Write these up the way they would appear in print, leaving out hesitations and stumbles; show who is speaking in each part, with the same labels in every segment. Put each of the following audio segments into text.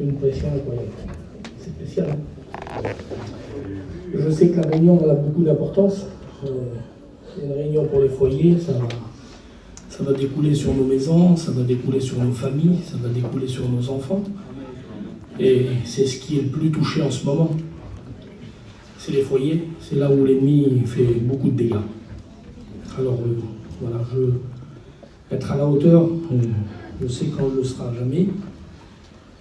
Speaker 1: une pression incroyable. C'est spécial. Hein. Je sais que la réunion a beaucoup d'importance. C'est une réunion pour les foyers, ça va découler sur nos maisons, ça va découler sur nos familles, ça va découler sur nos enfants. Et c'est ce qui est le plus touché en ce moment. C'est les foyers, c'est là où l'ennemi fait beaucoup de dégâts. Alors voilà, être à la hauteur, je sais qu'on ne le sera jamais,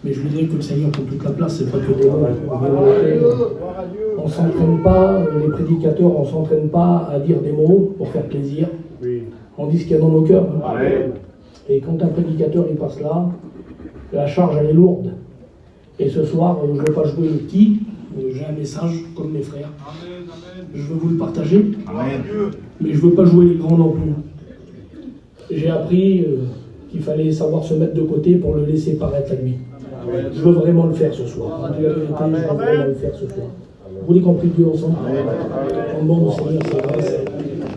Speaker 1: mais je voudrais que le Seigneur prenne toute la place, c'est pas que des mots. On ne s'entraîne pas, les prédicateurs, on ne s'entraîne pas à dire des mots pour faire plaisir. On dit ce qu'il y a dans nos cœurs. Et quand un prédicateur il passe là, la charge elle est lourde. Et ce soir, je ne veux pas jouer le petit, j'ai un message comme mes frères. Je veux vous le partager, mais je ne veux pas jouer les grands non plus. J'ai appris qu'il fallait savoir se mettre de côté pour le laisser paraître à lui. Je veux vraiment le faire ce soir. Je veux vraiment le faire ce soir. Vous les compris Dieu ensemble. En nom du Seigneur, c'est grâce.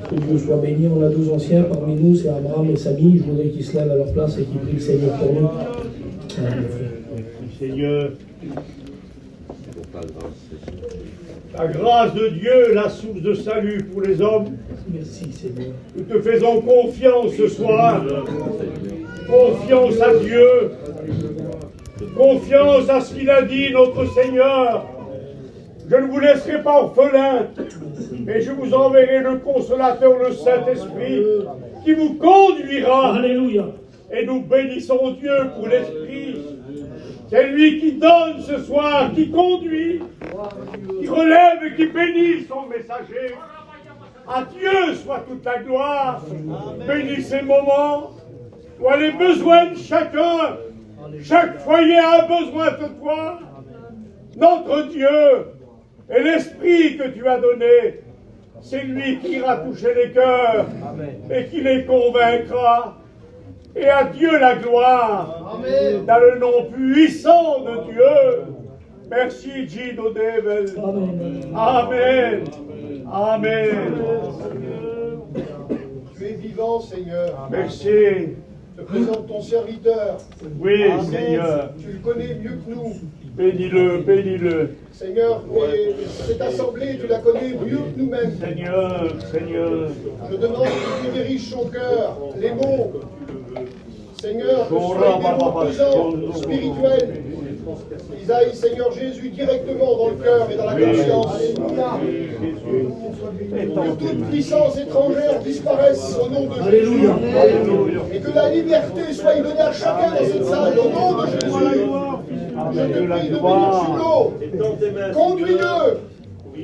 Speaker 1: Que Dieu soit béni. On a deux anciens parmi nous, c'est Abraham et Samy. Je voudrais qu'ils se lèvent à leur place et qu'ils prient le Seigneur pour nous.
Speaker 2: Seigneur, la grâce de Dieu, la source de salut pour les hommes.
Speaker 1: Merci Seigneur.
Speaker 2: Nous te faisons confiance ce soir. Confiance à Dieu. Confiance à ce qu'il a dit, notre Seigneur. Je ne vous laisserai pas orphelins, mais je vous enverrai le Consolateur, le Saint-Esprit, qui vous conduira.
Speaker 1: Alléluia.
Speaker 2: Et nous bénissons Dieu pour l'Esprit. C'est lui qui donne ce soir, qui conduit, qui relève et qui bénit son messager. À Dieu soit toute la gloire. Bénis ces moments. Toi les besoins de chacun. Chaque foyer a besoin de toi. Notre Dieu et l'Esprit que tu as donné, c'est lui qui ira toucher les cœurs et qui les convaincra. Et à Dieu la gloire, amen. Dans le nom puissant de Dieu. Merci, Gino Devel. Amen. Amen.
Speaker 3: Tu es vivant, Seigneur.
Speaker 2: Merci.
Speaker 3: Je te présente ton serviteur.
Speaker 2: Oui,
Speaker 3: amen.
Speaker 2: Seigneur.
Speaker 3: Tu le connais mieux que nous.
Speaker 2: Bénis-le, bénis-le.
Speaker 3: Seigneur, et cette assemblée, tu la connais mieux que nous-mêmes.
Speaker 2: Seigneur, Seigneur.
Speaker 3: Je demande que tu diriges son cœur, les mots. Seigneur, que ce soit des mots pesants, spirituels. Ils aillent, Seigneur Jésus, directement dans le cœur et dans la conscience. Que toute puissance étrangère disparaisse au nom de Jésus.
Speaker 1: Alléluia.
Speaker 3: Et que la liberté soit donnée à chacun dans cette salle au nom de Jésus. Je te prie de bénir Julo. Conduis-le.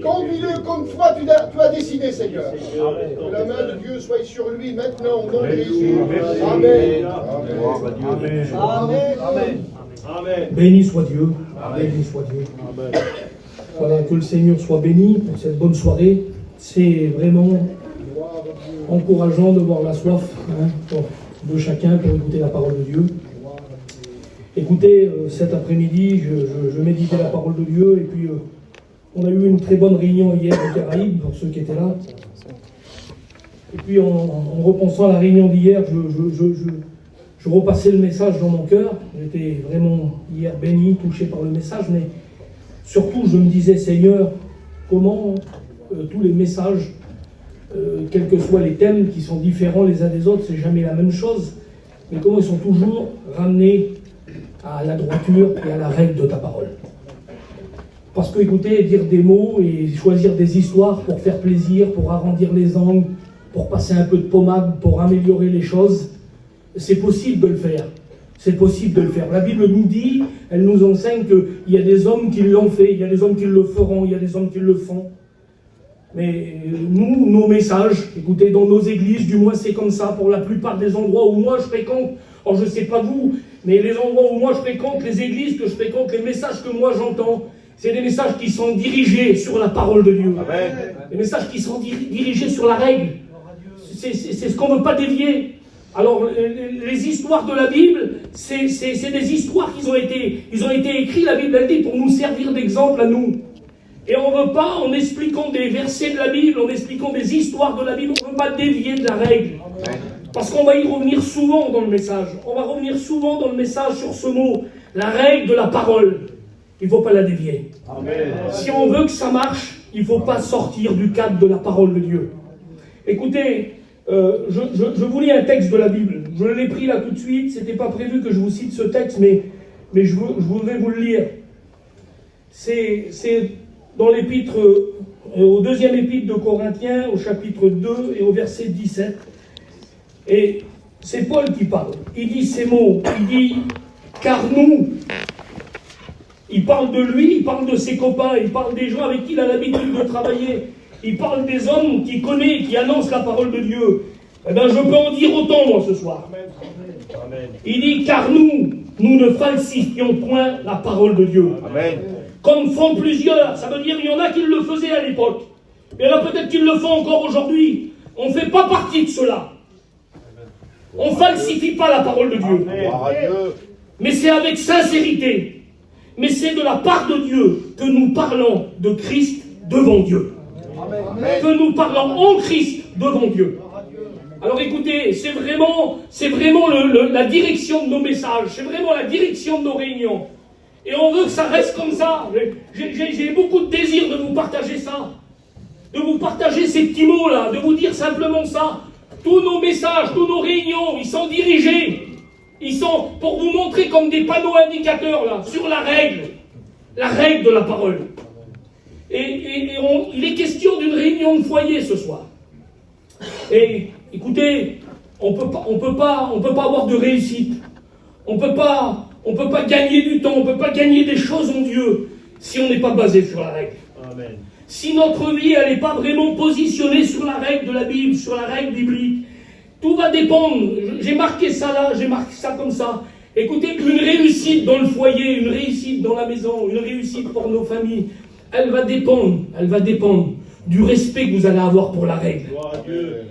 Speaker 3: Conduis-le comme toi tu as décidé, Seigneur. Que la main de Dieu soit sur lui maintenant au nom de Jésus. Amen. Amen.
Speaker 2: Amen.
Speaker 1: Béni soit Dieu. Béni soit Dieu. Voilà, que le Seigneur soit béni pour cette bonne soirée. C'est vraiment encourageant de voir la soif de chacun pour écouter la parole de Dieu. Écoutez, cet après-midi, je méditais la parole de Dieu et puis on a eu une très bonne réunion hier aux Caraïbes, pour ceux qui étaient là. Et puis en repensant à la réunion d'hier, je repassais le message dans mon cœur. J'étais vraiment hier béni, touché par le message, mais surtout je me disais, Seigneur, comment tous les messages, quels que soient les thèmes qui sont différents les uns des autres, c'est jamais la même chose, mais comment ils sont toujours ramenés à la droiture et à la règle de ta parole. Parce que, écoutez, dire des mots et choisir des histoires pour faire plaisir, pour arrondir les angles, pour passer un peu de pommade, pour améliorer les choses, c'est possible de le faire. C'est possible de le faire. La Bible nous dit, elle nous enseigne qu'il y a des hommes qui l'ont fait, il y a des hommes qui le feront, il y a des hommes qui le font. Mais nous, nos messages, écoutez, dans nos églises, du moins c'est comme ça, pour la plupart des endroits où moi je fréquente, or je ne sais pas vous, mais les endroits où moi je fréquente, les églises que je fréquente, les messages que moi j'entends, c'est des messages qui sont dirigés sur la parole de Dieu.
Speaker 2: Amen.
Speaker 1: Des messages qui sont dirigés sur la règle. C'est ce qu'on ne veut pas dévier. Alors, les histoires de la Bible, c'est des histoires ils ont été écrits, la Bible a dit, pour nous servir d'exemple à nous. Et on ne veut pas, en expliquant des versets de la Bible, en expliquant des histoires de la Bible, on ne veut pas dévier de la règle. Parce qu'on va y revenir souvent dans le message. On va revenir souvent dans le message sur ce mot. La règle de la parole, il ne faut pas la dévier.
Speaker 2: Amen.
Speaker 1: Si on veut que ça marche, il ne faut pas sortir du cadre de la parole de Dieu. Écoutez, je vous lis un texte de la Bible. Je l'ai pris là tout de suite. Ce n'était pas prévu que je vous cite ce texte, mais je voudrais vous le lire. C'est dans l'épître, au deuxième épître de Corinthiens, au chapitre 2 et au verset 17. Et c'est Paul qui parle. Il dit ces mots. Il dit, car nous... Il parle de lui, il parle de ses copains, il parle des gens avec qui il a l'habitude de travailler. Il parle des hommes qu'il connaît, qui annoncent la parole de Dieu. Eh bien, je peux en dire autant, moi, ce soir. Amen. Il dit, car nous ne falsifions point la parole de Dieu.
Speaker 2: Amen.
Speaker 1: Comme font plusieurs. Ça veut dire, il y en a qui le faisaient à l'époque. Et là, peut-être qu'ils le font encore aujourd'hui. On ne fait pas partie de cela. On ne falsifie pas la parole de Dieu. Mais c'est avec sincérité. Mais c'est de la part de Dieu que nous parlons de Christ devant Dieu. Amen. Que nous parlons en Christ devant Dieu. Alors écoutez, c'est vraiment la direction de nos messages, c'est vraiment la direction de nos réunions. Et on veut que ça reste comme ça. J'ai beaucoup de désir de vous partager ça. De vous partager ces petits mots-là, de vous dire simplement ça. Tous nos messages, tous nos réunions, ils sont dirigés. Ils sont pour vous montrer comme des panneaux indicateurs là, sur la règle de la parole. Et il est question d'une réunion de foyer ce soir. Et écoutez, on peut pas avoir de réussite. On peut pas gagner du temps, on peut pas gagner des choses en Dieu si on n'est pas basé sur la règle. Amen. Si notre vie elle n'est pas vraiment positionnée sur la règle de la Bible, sur la règle biblique. Tout va dépendre, j'ai marqué ça là, j'ai marqué ça comme ça. Écoutez, une réussite dans le foyer, une réussite dans la maison, une réussite pour nos familles, elle va dépendre du respect que vous allez avoir pour la règle.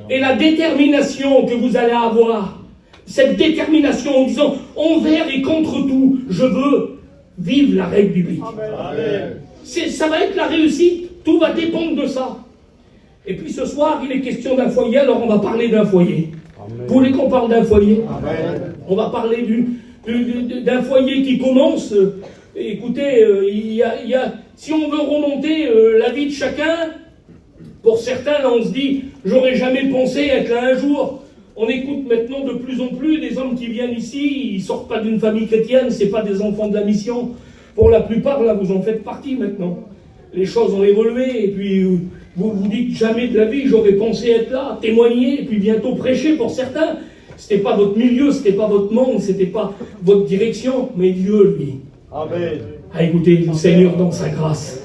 Speaker 1: Et la détermination que vous allez avoir, cette détermination en disant, envers et contre tout, je veux vivre la règle biblique. Amen. Ça va être la réussite, tout va dépendre de ça. Et puis ce soir, il est question d'un foyer, alors on va parler d'un foyer. Amen. Vous voulez qu'on parle d'un foyer? Amen. On va parler d'un foyer qui commence. Écoutez, si on veut remonter la vie de chacun, pour certains, là on se dit, j'aurais jamais pensé être là un jour. On écoute maintenant de plus en plus des hommes qui viennent ici, ils sortent pas d'une famille chrétienne, c'est pas des enfants de la mission. Pour la plupart, là, vous en faites partie maintenant. Les choses ont évolué, et puis vous vous dites jamais de la vie, j'aurais pensé être là, témoigner, et puis bientôt prêcher pour certains. C'était pas votre milieu, c'était pas votre monde, c'était pas votre direction, mais Dieu, lui. Amen. Ah, écoutez, le Seigneur dans sa grâce,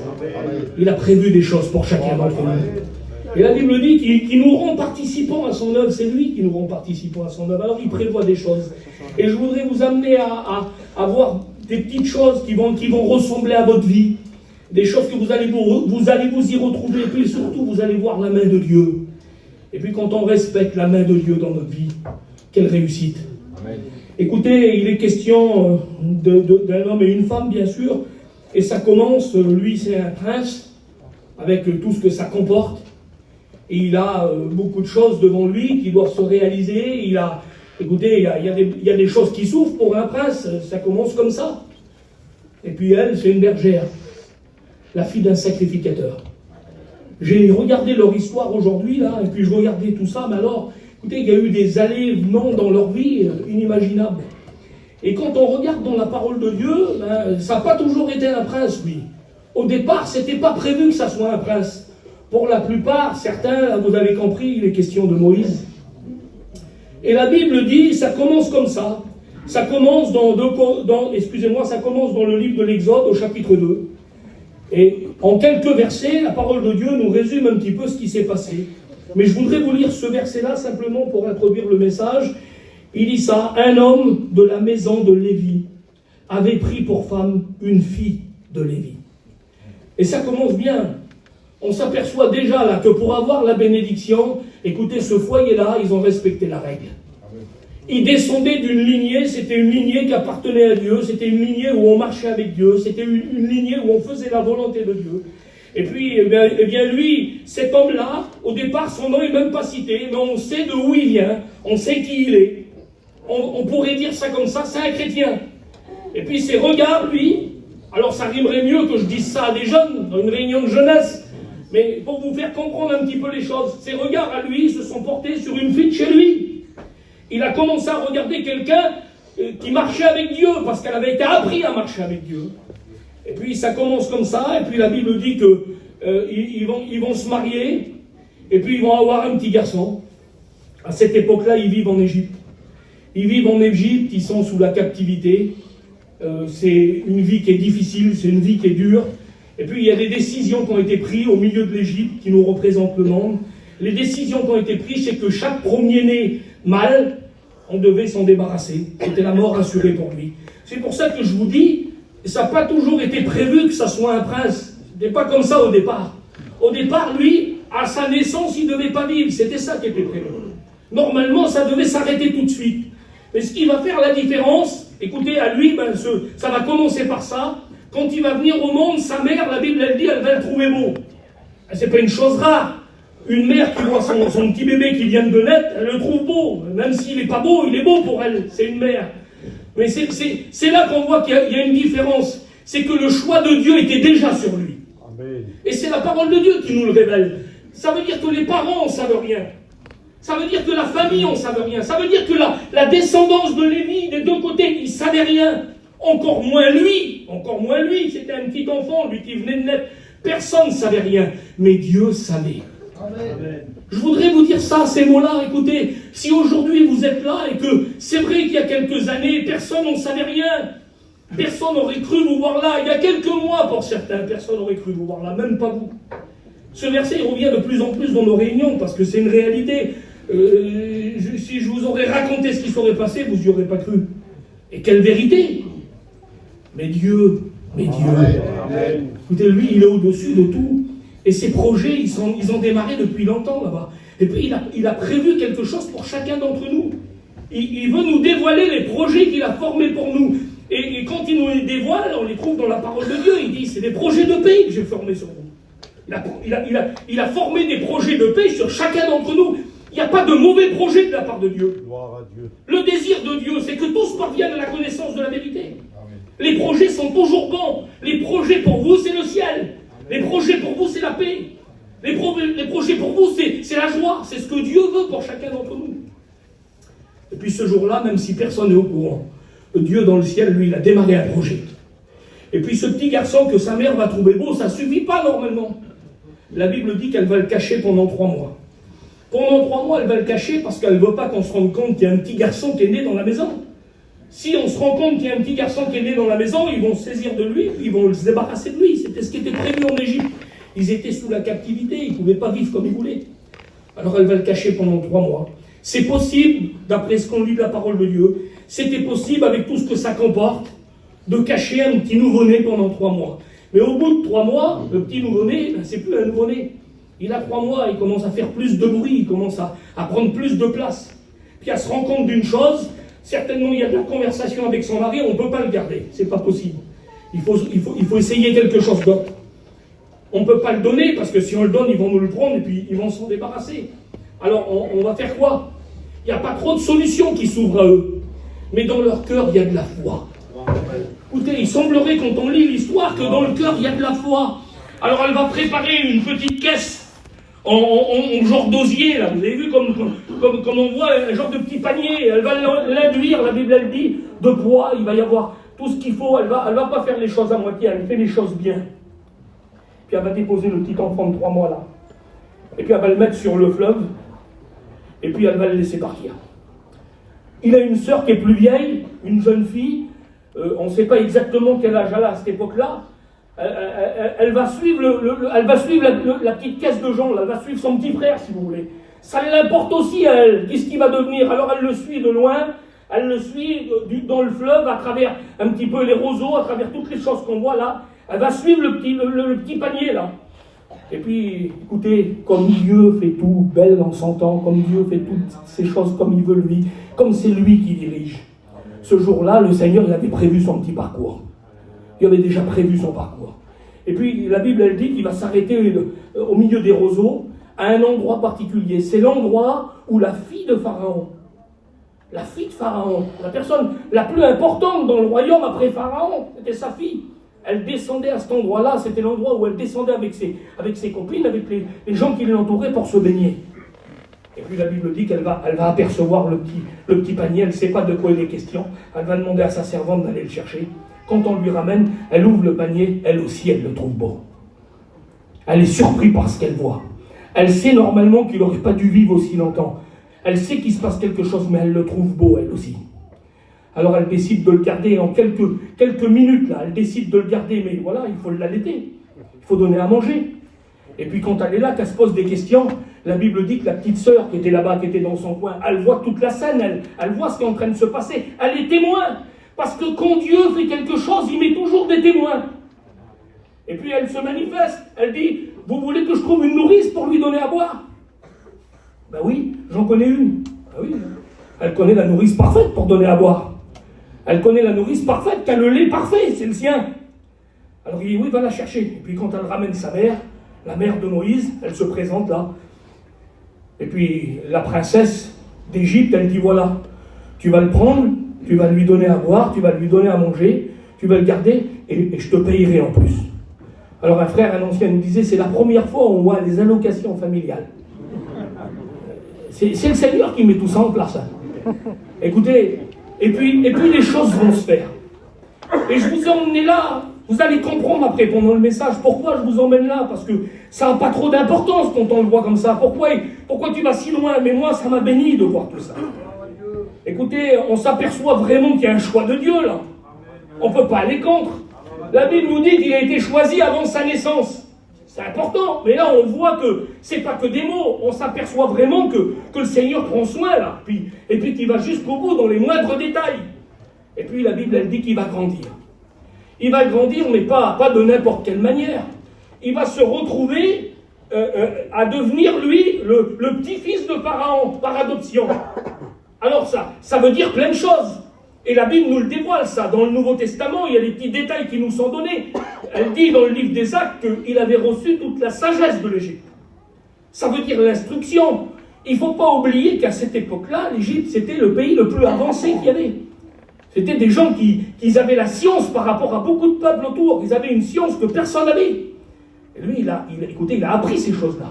Speaker 1: il a prévu des choses pour chacun d'entre nous. Et la Bible dit qu'il nous rend participants à son œuvre, c'est lui qui nous rend participants à son œuvre. Alors il prévoit des choses. Et je voudrais vous amener à voir des petites choses qui vont ressembler à votre vie. Des choses que vous allez vous y retrouver, et puis surtout vous allez voir la main de Dieu. Et puis quand on respecte la main de Dieu dans notre vie, quelle réussite. Amen. Écoutez, il est question d'un homme et une femme, bien sûr, et ça commence, lui c'est un prince, avec tout ce que ça comporte, et il a beaucoup de choses devant lui qui doivent se réaliser. Écoutez, il y a des choses qui souffrent pour un prince, ça commence comme ça. Et puis elle, c'est une bergère, la fille d'un sacrificateur. J'ai regardé leur histoire aujourd'hui, là, et puis je regardais tout ça, mais alors, écoutez, il y a eu des allées-venants dans leur vie inimaginables. Et quand on regarde dans la parole de Dieu, ça n'a pas toujours été un prince, lui. Au départ, c'était pas prévu que ça soit un prince. Pour la plupart, certains, vous avez compris, il est question de Moïse. Et la Bible dit, ça commence comme ça. Ça commence ça commence dans le livre de l'Exode, au chapitre 2. Et en quelques versets, la parole de Dieu nous résume un petit peu ce qui s'est passé. Mais je voudrais vous lire ce verset-là simplement pour introduire le message. Il dit ça, un homme de la maison de Lévi avait pris pour femme une fille de Lévi. Et ça commence bien. On s'aperçoit déjà là que pour avoir la bénédiction, écoutez, ce foyer-là, ils ont respecté la règle. Ils descendaient d'une lignée, c'était une lignée qui appartenait à Dieu, c'était une lignée où on marchait avec Dieu, c'était une lignée où on faisait la volonté de Dieu. Et puis, eh bien lui, cet homme-là, au départ, son nom n'est même pas cité, mais on sait de où il vient, on sait qui il est. On pourrait dire ça comme ça, c'est un chrétien. Et puis ses regards, lui, alors ça rimerait mieux que je dise ça à des jeunes, dans une réunion de jeunesse, mais pour vous faire comprendre un petit peu les choses, ses regards à lui se sont portés sur une fille de chez lui. Il a commencé à regarder quelqu'un qui marchait avec Dieu, parce qu'elle avait été appris à marcher avec Dieu. Et puis ça commence comme ça, et puis la Bible dit que ils vont se marier, et puis ils vont avoir un petit garçon. À cette époque-là, ils vivent en Égypte. Ils vivent en Égypte, ils sont sous la captivité. C'est une vie qui est difficile, c'est une vie qui est dure. Et puis il y a des décisions qui ont été prises au milieu de l'Égypte, qui nous représentent le monde. Les décisions qui ont été prises, c'est que chaque premier-né mâle, on devait s'en débarrasser. C'était la mort assurée pour lui. C'est pour ça que je vous dis, ça n'a pas toujours été prévu que ça soit un prince. C'était pas comme ça au départ. Au départ, lui, à sa naissance, il ne devait pas vivre. C'était ça qui était prévu. Normalement, ça devait s'arrêter tout de suite. Mais ce qui va faire la différence, écoutez, à lui, ça va commencer par ça. Quand il va venir au monde, sa mère, la Bible, elle dit, elle va le trouver beau. C'est pas une chose rare. Une mère qui voit son petit bébé qui vient de naître, elle le trouve beau. Même s'il n'est pas beau, il est beau pour elle. C'est une mère. Mais c'est là qu'on voit qu'il y a une différence. C'est que le choix de Dieu était déjà sur lui. Amen. Et c'est la parole de Dieu qui nous le révèle. Ça veut dire que les parents, on ne savent rien. Ça veut dire que la famille, on ne savait rien. Ça veut dire que la descendance de Lévi, des deux côtés, ils ne savaient rien. Encore moins lui. C'était un petit enfant, lui qui venait de naître. Personne ne savait rien. Mais Dieu savait. Amen. Je voudrais vous dire ça, ces mots-là. Écoutez, si aujourd'hui vous êtes là et que c'est vrai qu'il y a quelques années, personne n'en savait rien. Personne n'aurait cru vous voir là. Il y a quelques mois, pour certains, personne n'aurait cru vous voir là. Même pas vous. Ce verset il revient de plus en plus dans nos réunions parce que c'est une réalité. Si je vous aurais raconté ce qui serait passé, vous n'y aurez pas cru. Et quelle vérité! Mais Dieu. Amen. Écoutez, lui, il est au-dessus de tout. Et ses projets, ils ont démarré depuis longtemps là-bas. Et puis, il a prévu quelque chose pour chacun d'entre nous. Il veut nous dévoiler les projets qu'il a formés pour nous. Et quand il nous les dévoile, on les trouve dans la parole de Dieu. Il dit, c'est des projets de paix que j'ai formés sur vous. Il a formé des projets de paix sur chacun d'entre nous. Il n'y a pas de mauvais projet de la part de Dieu. Gloire à Dieu. Le désir de Dieu, c'est que tous parviennent à la connaissance de la vérité. Amen. Les projets sont toujours bons. Les projets pour vous, c'est le ciel. Amen. Les projets pour vous, c'est la paix. Les projets pour vous, c'est la joie. C'est ce que Dieu veut pour chacun d'entre nous. Et puis ce jour-là, même si personne n'est au courant, Dieu dans le ciel, lui, il a démarré un projet. Et puis ce petit garçon que sa mère va trouver beau, ça ne suffit pas normalement. La Bible dit qu'elle va le cacher pendant 3 mois. Pendant 3 mois, elle va le cacher parce qu'elle ne veut pas qu'on se rende compte qu'il y a un petit garçon qui est né dans la maison. Si on se rend compte qu'il y a un petit garçon qui est né dans la maison, ils vont se saisir de lui, ils vont se débarrasser de lui. C'était ce qui était prévu en Égypte. Ils étaient sous la captivité, ils ne pouvaient pas vivre comme ils voulaient. Alors elle va le cacher pendant 3 mois. C'est possible, d'après ce qu'on lit de la parole de Dieu, c'était possible avec tout ce que ça comporte, de cacher un petit nouveau-né pendant 3 mois. Mais au bout de 3 mois, le petit nouveau-né, c'est plus un nouveau-né. Il a 3 mois, il commence à faire plus de bruit, il commence à prendre plus de place. Puis à se rendre compte d'une chose, certainement il y a de la conversation avec son mari, on ne peut pas le garder, c'est pas possible. Il faut essayer quelque chose d'autre. On ne peut pas le donner, parce que si on le donne, ils vont nous le prendre et puis ils vont s'en débarrasser. Alors on va faire quoi? Il n'y a pas trop de solutions qui s'ouvrent à eux. Mais dans leur cœur, il y a de la foi. Écoutez, il semblerait quand on lit l'histoire que dans le cœur, il y a de la foi. Alors elle va préparer une petite caisse en genre d'osier, là. Vous avez vu comme on voit un genre de petit panier. Elle va l'induire, la Bible elle dit, de poids. Il va y avoir tout ce qu'il faut. Elle va pas faire les choses à moitié, elle fait les choses bien. Puis elle va déposer le petit enfant de 3 mois là. Et puis elle va le mettre sur le fleuve. Et puis elle va le laisser partir. Il a une sœur qui est plus vieille, une jeune fille. On ne sait pas exactement quel âge elle a à cette époque-là. Elle va suivre, la petite caisse de Jean, elle va suivre son petit frère, si vous voulez. Ça l'importe aussi à elle, qu'est-ce qu'il va devenir. Alors elle le suit de loin, elle le suit dans le fleuve, à travers un petit peu les roseaux, à travers toutes les choses qu'on voit là. Elle va suivre le petit panier là. Et puis, écoutez, comme Dieu fait tout belle en son temps, comme Dieu fait toutes ces choses comme il veut lui, comme c'est lui qui dirige. Ce jour-là, le Seigneur, il avait prévu son petit parcours. Il avait déjà prévu son parcours. Et puis, la Bible, elle dit qu'il va s'arrêter au milieu des roseaux, à un endroit particulier. C'est l'endroit où la fille de Pharaon, la fille de Pharaon, la personne la plus importante dans le royaume après Pharaon, c'était sa fille. Elle descendait à cet endroit-là, c'était l'endroit où elle descendait avec ses copines, avec les gens qui l'entouraient pour se baigner. Et puis la Bible dit qu'elle va apercevoir le petit panier, elle ne sait pas de quoi il est question, elle va demander à sa servante d'aller le chercher. Quand on lui ramène, elle ouvre le panier, elle aussi, elle le trouve beau. Elle est surprise par ce qu'elle voit. Elle sait normalement qu'il n'aurait pas dû vivre aussi longtemps. Elle sait qu'il se passe quelque chose, mais elle le trouve beau, elle aussi. Alors elle décide de le garder en quelques minutes, là. Elle décide de le garder, mais voilà, il faut l'allaiter. Il faut donner à manger. Et puis quand elle est là, qu'elle se pose des questions, la Bible dit que la petite sœur qui était là-bas, qui était dans son coin, elle voit toute la scène, elle voit ce qui est en train de se passer. Elle est témoin. Parce que quand Dieu fait quelque chose, il met toujours des témoins. Et puis elle se manifeste. Elle dit, vous voulez que je trouve une nourrice pour lui donner à boire? Ben oui, j'en connais une. Ben oui. Elle connaît la nourrice parfaite pour donner à boire. Elle connaît la nourrice parfaite, qui a le lait parfait, c'est le sien. Alors il dit, oui, va la chercher. Et puis quand elle ramène sa mère, la mère de Moïse, elle se présente là. Et puis la princesse d'Égypte, elle dit, voilà, tu vas le prendre, tu vas lui donner à boire, tu vas lui donner à manger, tu vas le garder, et je te payerai en plus. Alors un frère, un ancien, nous disait, c'est la première fois où on voit les allocations familiales. C'est le Seigneur qui met tout ça en place. Hein. Écoutez, et puis les choses vont se faire. Et je vous ai emmené là, vous allez comprendre après pendant le message pourquoi je vous emmène là, parce que ça n'a pas trop d'importance quand on le voit comme ça. Pourquoi tu vas si loin? Mais moi, ça m'a béni de voir tout ça. Écoutez, on s'aperçoit vraiment qu'il y a un choix de Dieu là. On ne peut pas aller contre. La Bible nous dit qu'il a été choisi avant sa naissance. C'est important, mais là on voit que c'est pas que des mots, on s'aperçoit vraiment que le Seigneur prend soin là, et puis qu'il va jusqu'au bout dans les moindres détails. Et puis la Bible elle dit qu'il va grandir. Il va grandir, mais pas de n'importe quelle manière. Il va se retrouver à devenir lui le petit-fils de Pharaon par adoption. Alors ça veut dire plein de choses. Et la Bible nous le dévoile, ça. Dans le Nouveau Testament, il y a des petits détails qui nous sont donnés. Elle dit dans le livre des Actes qu'il avait reçu toute la sagesse de l'Égypte. Ça veut dire l'instruction. Il ne faut pas oublier qu'à cette époque-là, l'Égypte, c'était le pays le plus avancé qu'il y avait. C'était des gens qui avaient la science par rapport à beaucoup de peuples autour. Ils avaient une science que personne n'avait. Et lui, il a appris ces choses-là.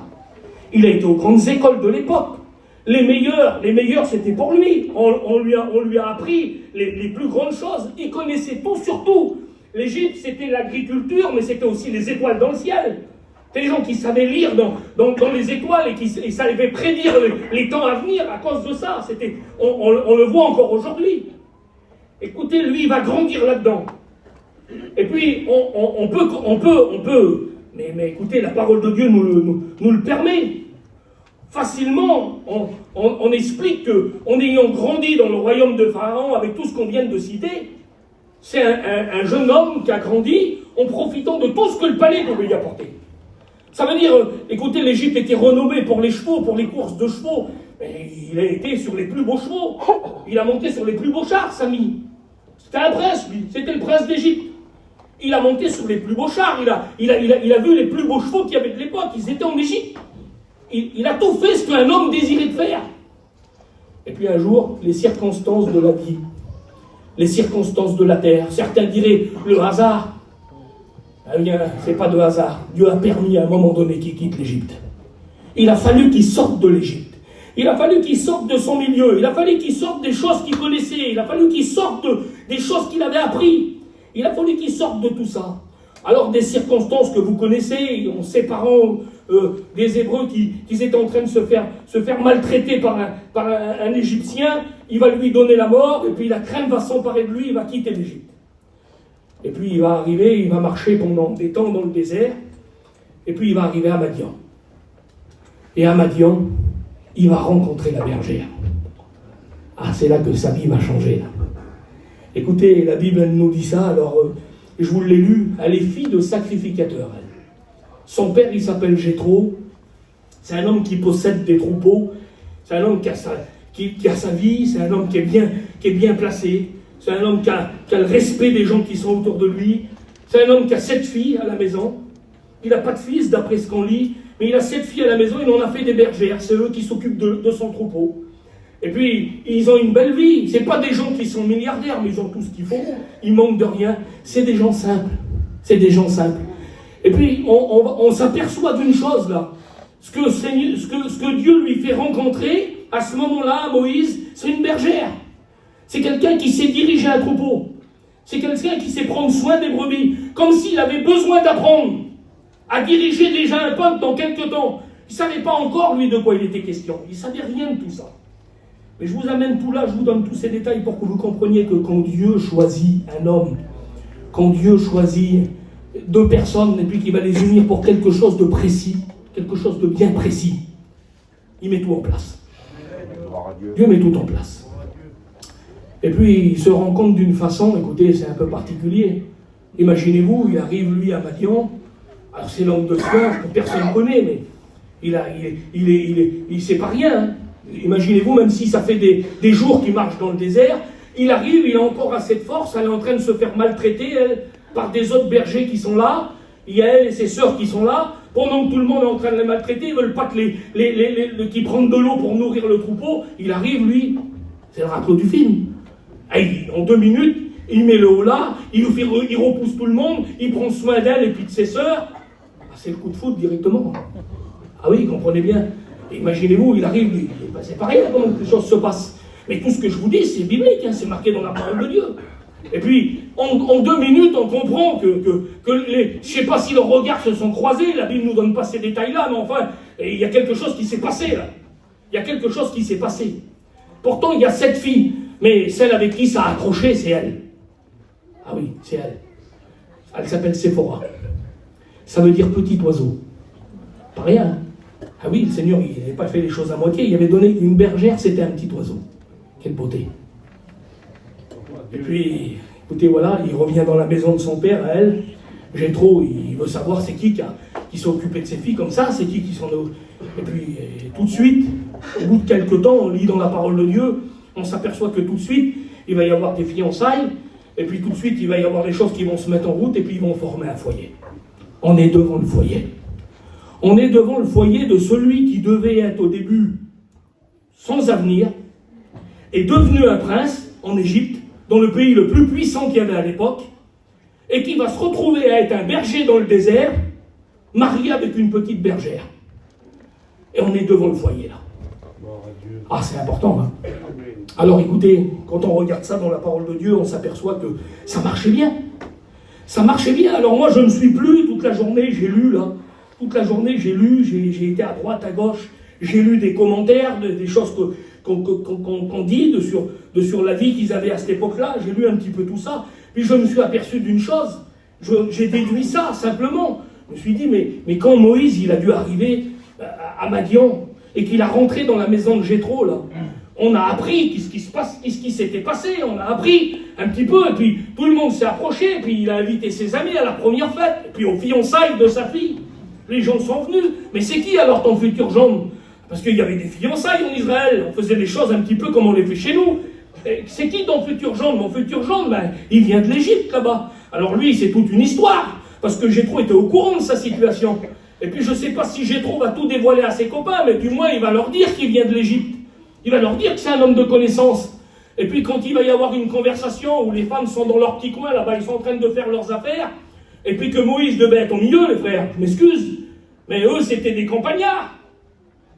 Speaker 1: Il a été aux grandes écoles de l'époque. Les meilleurs, c'était pour lui. On lui a appris les plus grandes choses. Il connaissait tout sur tout. L'Égypte, c'était l'agriculture, mais c'était aussi les étoiles dans le ciel. C'était des gens qui savaient lire dans les étoiles et qui savaient prédire les temps à venir à cause de ça. On le voit encore aujourd'hui. Écoutez, lui, il va grandir là-dedans. Et puis, on peut, mais écoutez, la parole de Dieu nous le permet. Facilement, on explique qu'en ayant grandi dans le royaume de Pharaon, avec tout ce qu'on vient de citer, c'est un jeune homme qui a grandi en profitant de tout ce que le palais pouvait lui apporter. Ça veut dire, écoutez, l'Égypte était renommée pour les chevaux, pour les courses de chevaux. Mais il a été sur les plus beaux chevaux. Il a monté sur les plus beaux chars, Samy. C'était un prince, lui. C'était le prince d'Égypte. Il a monté sur les plus beaux chars. Il a vu les plus beaux chevaux qu'il y avait de l'époque. Ils étaient en Égypte. Il a tout fait ce qu'un homme désirait de faire. Et puis un jour, les circonstances de la vie, les circonstances de la terre, certains diraient le hasard. Eh bien, c'est pas de hasard. Dieu a permis à un moment donné qu'il quitte l'Égypte. Il a fallu qu'il sorte de l'Égypte. Il a fallu qu'il sorte de son milieu. Il a fallu qu'il sorte des choses qu'il connaissait. Il a fallu qu'il sorte des choses qu'il avait appris. Il a fallu qu'il sorte de tout ça. Alors des circonstances que vous connaissez, en séparant des Hébreux qui étaient en train de se faire maltraiter par un Égyptien, il va lui donner la mort, et puis la crainte va s'emparer de lui, il va quitter l'Égypte. Et puis il va arriver, il va marcher pendant des temps dans le désert, et puis il va arriver à Madian. Et à Madian, il va rencontrer la bergère. Ah, c'est là que sa vie va changer, là. Écoutez, la Bible, elle nous dit ça, alors je vous l'ai lu, elle est fille de sacrificateur, elle. Son père, il s'appelle Jéthro. C'est un homme qui possède des troupeaux. C'est un homme qui a sa vie. C'est un homme qui est bien placé. C'est un homme qui a le respect des gens qui sont autour de lui. C'est un homme qui a 7 filles à la maison. Il n'a pas de fils, d'après ce qu'on lit. Mais il a 7 filles à la maison. Il en a fait des bergères. C'est eux qui s'occupent de son troupeau. Et puis, ils ont une belle vie. C'est pas des gens qui sont milliardaires, mais ils ont tout ce qu'il faut. Ils manquent de rien. C'est des gens simples. C'est des gens simples. Et puis, on s'aperçoit d'une chose, là. Ce que Dieu lui fait rencontrer, à ce moment-là, Moïse, c'est une bergère. C'est quelqu'un qui sait diriger un troupeau. C'est quelqu'un qui sait prendre soin des brebis. Comme s'il avait besoin d'apprendre à diriger déjà un peuple dans quelque temps. Il ne savait pas encore, lui, de quoi il était question. Il ne savait rien de tout ça. Mais je vous amène tout là, je vous donne tous ces détails pour que vous compreniez que quand Dieu choisit un homme, quand Dieu choisit deux personnes et puis qu'il va les unir pour quelque chose de précis, quelque chose de bien précis, il met tout en place. Dieu met tout en place. Et puis il se rend compte d'une façon, écoutez, c'est un peu particulier. Imaginez-vous, il arrive lui à Madian, alors c'est l'homme de fleurs que personne ne connaît, mais il sait pas rien. Hein. Imaginez-vous, même si ça fait des jours qu'il marche dans le désert, il arrive, il a encore assez de force, elle est en train de se faire maltraiter, elle, par des autres bergers qui sont là, il y a elle et ses sœurs qui sont là, pendant que tout le monde est en train de les maltraiter, ils veulent pas qu'ils prennent de l'eau pour nourrir le troupeau, il arrive, lui, c'est le raclo du film. Et en 2 minutes, il met le haut là, il repousse tout le monde, il prend soin d'elle et puis de ses sœurs, ah, c'est le coup de foudre directement. Ah oui, comprenez bien. Imaginez-vous, il arrive, lui, c'est pas rien comment les choses se passent. Mais tout ce que je vous dis, c'est biblique, hein, c'est marqué dans la parole de Dieu. Et puis, en 2 minutes, on comprend que je ne sais pas si leurs regards se sont croisés, la Bible ne nous donne pas ces détails-là, mais enfin, il y a quelque chose qui s'est passé, là. Il y a quelque chose qui s'est passé. Pourtant, il y a 7 filles, mais celle avec qui ça a accroché, c'est elle. Ah oui, c'est elle. Elle s'appelle Séphora. Ça veut dire petit oiseau. Pas rien, hein. Ah oui, le Seigneur, il n'avait pas fait les choses à moitié, il avait donné une bergère, c'était un petit oiseau. Quelle beauté. Et puis, écoutez, voilà, il revient dans la maison de son père, à elle. Jéthro, il veut savoir c'est qui s'est occupé de ses filles comme ça, c'est qui s'en est... Et puis, tout de suite, au bout de quelques temps, on lit dans la parole de Dieu, on s'aperçoit que tout de suite, il va y avoir des fiançailles, et puis tout de suite, il va y avoir des choses qui vont se mettre en route, et puis ils vont former un foyer. On est devant le foyer. On est devant le foyer de celui qui devait être au début sans avenir, est devenu un prince en Égypte, dans le pays le plus puissant qu'il y avait à l'époque, et qui va se retrouver à être un berger dans le désert, marié avec une petite bergère. Et on est devant le foyer là. Ah, c'est important, hein. Alors écoutez, quand on regarde ça dans la parole de Dieu, on s'aperçoit que ça marchait bien. Ça marchait bien. Alors moi, je ne suis plus, toute la journée, j'ai lu là. Toute la journée, j'ai lu, j'ai été à droite, à gauche, j'ai lu des commentaires, des choses qu'on dit sur la vie qu'ils avaient à cette époque-là. J'ai lu un petit peu tout ça. Puis je me suis aperçu d'une chose. J'ai déduit ça, simplement. Je me suis dit, mais quand Moïse, il a dû arriver à Madian, et qu'il a rentré dans la maison de Jéthro, là, on a appris qu'est-ce qui s'était passé, on a appris un petit peu, et puis tout le monde s'est approché, et puis il a invité ses amis à la première fête, et puis aux fiançailles de sa fille. Les gens sont venus. Mais c'est qui alors ton futur gendre? Parce qu'il y avait des fiançailles en Israël, on faisait des choses un petit peu comme on les fait chez nous. C'est qui ton futur gendre? Mon futur gendre, ben, il vient de l'Égypte là-bas. Alors lui, c'est toute une histoire, parce que Jéthro était au courant de sa situation. Et puis je ne sais pas si Jéthro va tout dévoiler à ses copains, mais du moins il va leur dire qu'il vient de l'Égypte. Il va leur dire que c'est un homme de connaissance. Et puis quand il va y avoir une conversation où les femmes sont dans leur petit coin, là-bas, ils sont en train de faire leurs affaires, et puis que Moïse devait être au milieu, les frères, je m'excuse, mais eux, c'était des campagnards.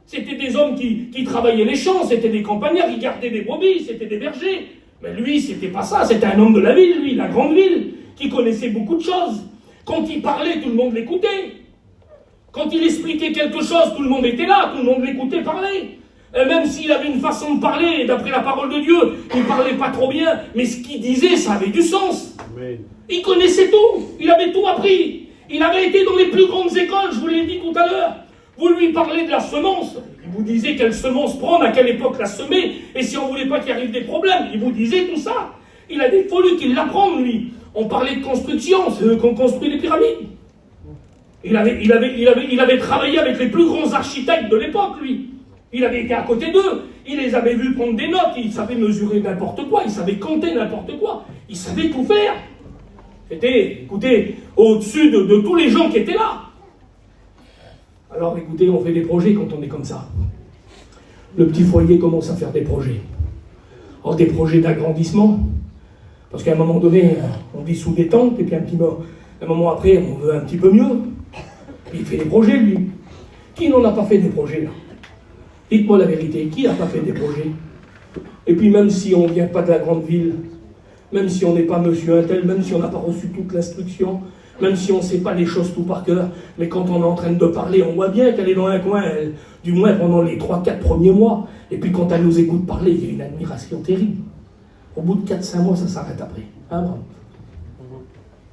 Speaker 1: C'était des hommes qui travaillaient les champs, c'était des campagnards, qui gardaient des brebis, c'était des bergers. Mais lui, c'était pas ça, c'était un homme de la ville, lui, la grande ville, qui connaissait beaucoup de choses. Quand il parlait, tout le monde l'écoutait. Quand il expliquait quelque chose, tout le monde était là, tout le monde l'écoutait parler. Et même s'il avait une façon de parler, d'après la parole de Dieu, il ne parlait pas trop bien, mais ce qu'il disait, ça avait du sens. Amen. Il connaissait tout, il avait tout appris. Il avait été dans les plus grandes écoles, je vous l'ai dit tout à l'heure. Vous lui parlez de la semence, il vous disait quelle semence prendre, à quelle époque la semer, et si on ne voulait pas qu'il arrive des problèmes, il vous disait tout ça. Il a fallu qu'il l'apprenne, lui. On parlait de construction, c'est eux qui ont construit les pyramides. Il avait travaillé avec les plus grands architectes de l'époque, lui. Il avait été à côté d'eux. Il les avait vus prendre des notes. Il savait mesurer n'importe quoi. Il savait compter n'importe quoi. Il savait tout faire. C'était, écoutez, au-dessus de tous les gens qui étaient là. Alors, écoutez, on fait des projets quand on est comme ça. le petit foyer commence à faire des projets. Alors des projets d'agrandissement, parce qu'à un moment donné, on vit sous des tentes, et puis un moment après, on veut un petit peu mieux. Il fait des projets, lui. Qui n'en a pas fait des projets, là? Dites-moi la vérité, qui n'a pas fait des projets? Et puis même si on ne vient pas de la grande ville, même si on n'est pas monsieur un tel, même si on n'a pas reçu toute l'instruction, même si on ne sait pas les choses tout par cœur, mais quand on est en train de parler, on voit bien qu'elle est dans un coin, du moins pendant les 3-4 premiers mois. Et puis quand elle nous écoute parler, il y a une admiration terrible. Au bout de 4-5 mois, ça s'arrête après. Hein, bravo.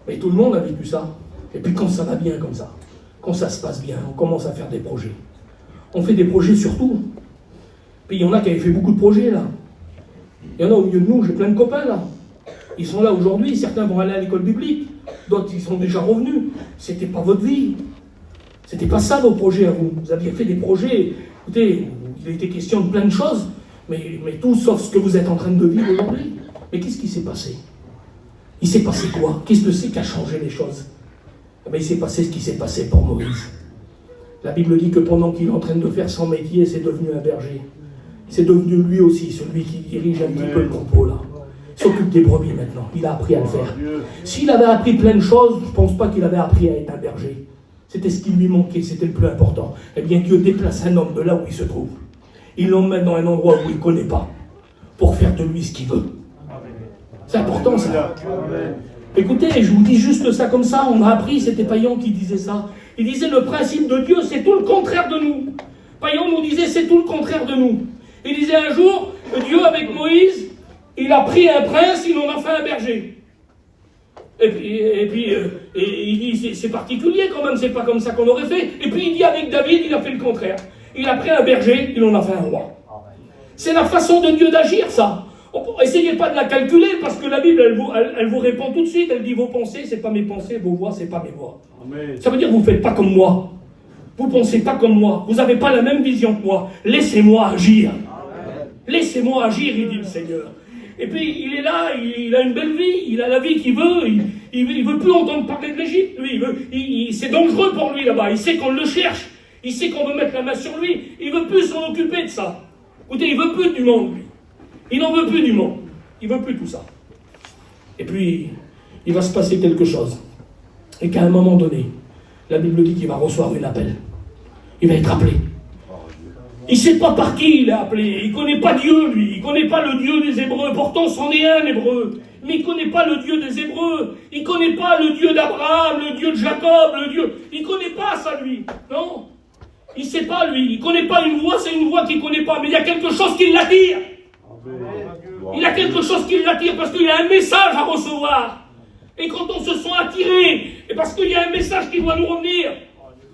Speaker 1: Mais tout le monde a vécu ça. Et puis quand ça va bien comme ça, quand ça se passe bien, on commence à faire des projets. On fait des projets surtout. Puis il y en a qui avaient fait beaucoup de projets là. Il y en a au milieu de nous, j'ai plein de copains là. Ils sont là aujourd'hui, certains vont aller à l'école biblique, d'autres ils sont déjà revenus. C'était pas votre vie. C'était pas ça vos projets à vous. Vous aviez fait des projets. Écoutez, il a été question de plein de choses, mais tout sauf ce que vous êtes en train de vivre aujourd'hui. Mais qu'est-ce qui s'est passé? Il s'est passé quoi? Qu'est-ce que c'est qui a changé les choses? Eh bien, il s'est passé ce qui s'est passé pour Moïse. La Bible dit que pendant qu'il est en train de faire son métier, c'est devenu un berger. C'est devenu lui aussi, celui qui dirige un petit peu le troupeau là. Il s'occupe des brebis maintenant. Il a appris à le faire. S'il avait appris plein de choses, je ne pense pas qu'il avait appris à être un berger. C'était ce qui lui manquait, c'était le plus important. Eh bien, Dieu déplace un homme de là où il se trouve. Il l'emmène dans un endroit où il ne connaît pas, pour faire de lui ce qu'il veut. C'est important ça. Écoutez, je vous dis juste ça comme ça, on a appris, c'était Payan qui disait ça. Il disait le principe de Dieu, c'est tout le contraire de nous. Payan nous disait c'est tout le contraire de nous. Il disait un jour, Dieu avec Moïse, il a pris un prince, il en a fait un berger. Et puis il dit c'est particulier quand même, c'est pas comme ça qu'on aurait fait. Et puis il dit avec David, il a fait le contraire. Il a pris un berger, il en a fait un roi. C'est la façon de Dieu d'agir ça. Essayez pas de la calculer parce que la Bible elle vous répond tout de suite. Elle dit vos pensées c'est pas mes pensées, vos voix c'est pas mes voix. Amen. Ça veut dire que vous faites pas comme moi. Vous pensez pas comme moi. Vous n'avez pas la même vision que moi. Laissez-moi agir. Amen. Laissez-moi agir, il dit le Seigneur. Et puis il est là, il a une belle vie, il a la vie qu'il veut. Il veut plus entendre parler de l'Égypte. Lui, c'est dangereux pour lui là-bas. Il sait qu'on le cherche. Il sait qu'on veut mettre la main sur lui. Il veut plus s'en occuper de ça. Écoutez, il veut plus du monde, lui. Il n'en veut plus du monde. Il veut plus tout ça. Et puis, il va se passer quelque chose. Et qu'à un moment donné, la Bible dit qu'il va recevoir un appel. Il va être appelé. Il ne sait pas par qui il est appelé. Il ne connaît pas Dieu, lui. Il ne connaît pas le Dieu des Hébreux. Pourtant, c'en est un Hébreu. Mais il ne connaît pas le Dieu des Hébreux. Il ne connaît pas le Dieu d'Abraham, le Dieu de Jacob, le Dieu... Il ne connaît pas ça, lui. Non. Il ne sait pas, lui. Il ne connaît pas une voix, c'est une voix qu'il ne connaît pas. Mais il y a quelque chose qui l'attire. Il a quelque chose qui l'attire parce qu'il y a un message à recevoir. Et quand on se sent attiré, et parce qu'il y a un message qui doit nous revenir,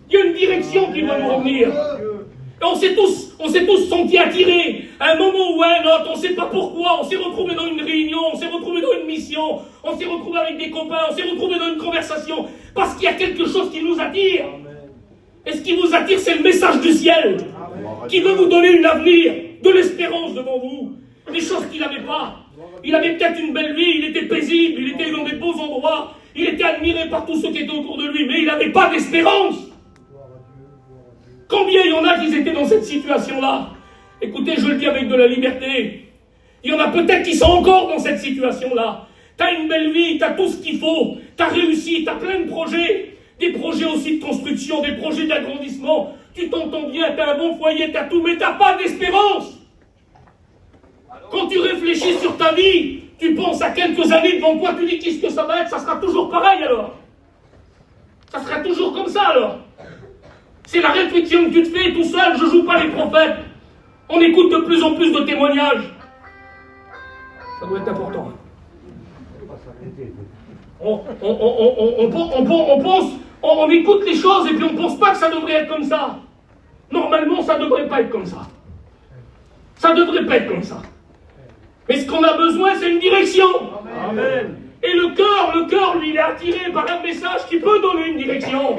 Speaker 1: il y a une direction qui doit nous revenir. Et on s'est tous sentis attirés. À un moment ou à un autre, on ne sait pas pourquoi, on s'est retrouvés dans une réunion, on s'est retrouvés dans une mission, on s'est retrouvés avec des copains, on s'est retrouvés dans une conversation, parce qu'il y a quelque chose qui nous attire. Et ce qui vous attire, c'est le message du ciel, qui veut vous donner un avenir, de l'espérance devant vous. Des choses qu'il n'avait pas. Il avait peut-être une belle vie, il était paisible, il était dans des beaux endroits, il était admiré par tous ceux qui étaient autour de lui, mais il n'avait pas d'espérance. Combien il y en a qui étaient dans cette situation-là? Écoutez, je le dis avec de la liberté. Il y en a peut-être qui sont encore dans cette situation-là. Tu as une belle vie, tu as tout ce qu'il faut, tu as réussi, tu as plein de projets, des projets aussi de construction, des projets d'agrandissement, tu t'entends bien, tu as un bon foyer, tu as tout, mais tu n'as pas d'espérance. Quand tu réfléchis sur ta vie, tu penses à quelques années devant toi, tu dis qu'est-ce que ça va être, ça sera toujours pareil alors. Ça sera toujours comme ça alors. C'est la réflexion que tu te fais tout seul, je ne joue pas les prophètes. On écoute de plus en plus de témoignages. Ça doit être important. On écoute les choses et puis on ne pense pas que ça devrait être comme ça. Normalement, ça ne devrait pas être comme ça. Ça ne devrait pas être comme ça. Mais ce qu'on a besoin, c'est une direction. Amen. Et le cœur, lui, il est attiré par un message qui peut donner une direction.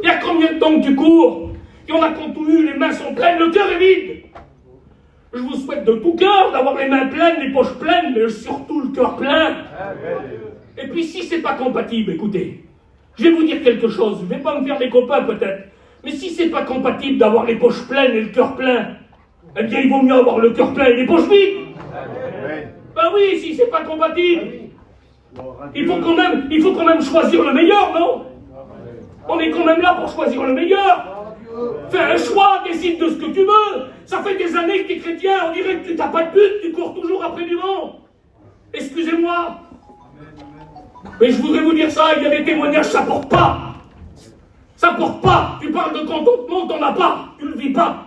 Speaker 1: Il y a combien de temps que tu cours? Il y en a qui ont tout eu, les mains sont pleines, le cœur est vide. Je vous souhaite de tout cœur d'avoir les mains pleines, les poches pleines, mais surtout le cœur plein. Et puis si c'est pas compatible, écoutez, je vais vous dire quelque chose, je ne vais pas me faire des copains peut-être, mais si c'est pas compatible d'avoir les poches pleines et le cœur plein, eh bien il vaut mieux avoir le cœur plein et les poches vides. Ben oui, si c'est pas compatible. Il faut quand même choisir le meilleur, non? On est quand même là pour choisir le meilleur. Fais un choix, décide de ce que tu veux. Ça fait des années que tu es chrétien, on dirait que tu n'as pas de but, tu cours toujours après du vent. Excusez-moi. Mais je voudrais vous dire ça, il y a des témoignages, ça porte pas. Ça porte pas. Tu parles de contentement, t'en as pas. Tu le vis pas.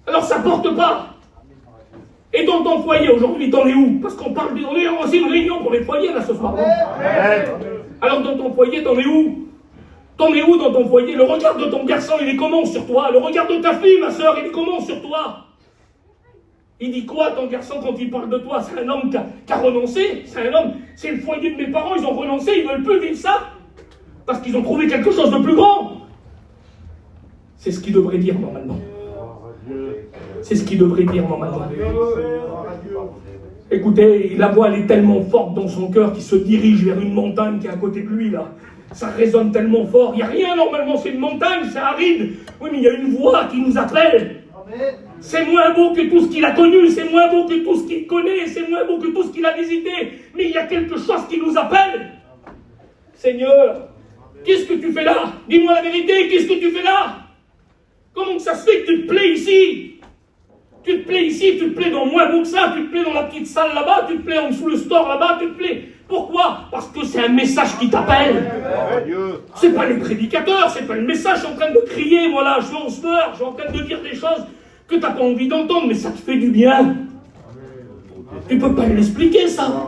Speaker 1: Alors ça porte pas. Et dans ton foyer aujourd'hui, t'en es où? Parce qu'on parle, on est aussi une réunion pour les foyers là ce soir. Alors dans ton foyer, t'en es où? T'en es où dans ton foyer? Le regard de ton garçon, il est comment sur toi? Le regard de ta fille, ma soeur, il est comment sur toi? Il dit quoi ton garçon quand il parle de toi? C'est un homme qui a renoncé? C'est un homme, c'est le foyer de mes parents, ils ont renoncé, ils veulent plus vivre ça? Parce qu'ils ont trouvé quelque chose de plus grand. C'est ce qu'il devrait dire normalement. C'est ce qu'il devrait dire normalement. Écoutez, la voix elle est tellement forte dans son cœur qu'il se dirige vers une montagne qui est à côté de lui là. Ça résonne tellement fort. Il n'y a rien normalement, c'est une montagne, c'est aride. Oui, mais il y a une voix qui nous appelle. C'est moins beau que tout ce qu'il a connu, c'est moins beau que tout ce qu'il connaît, c'est moins beau que tout ce qu'il a visité. Mais il y a quelque chose qui nous appelle. Seigneur, qu'est-ce que tu fais là? Dis-moi la vérité, qu'est-ce que tu fais là? Comment que ça se fait que tu te plais ici? Tu te plais ici, tu te plais dans moins beau que ça, tu te plais dans la petite salle là-bas, tu te plais en dessous le store là-bas, tu te plais. Pourquoi? Parce que c'est un message qui t'appelle. C'est pas les prédicateurs, c'est pas le message, je suis en train de crier, voilà, je suis en sueur, je suis en train de dire des choses que t'as pas envie d'entendre, mais ça te fait du bien. Tu peux pas l'expliquer ça.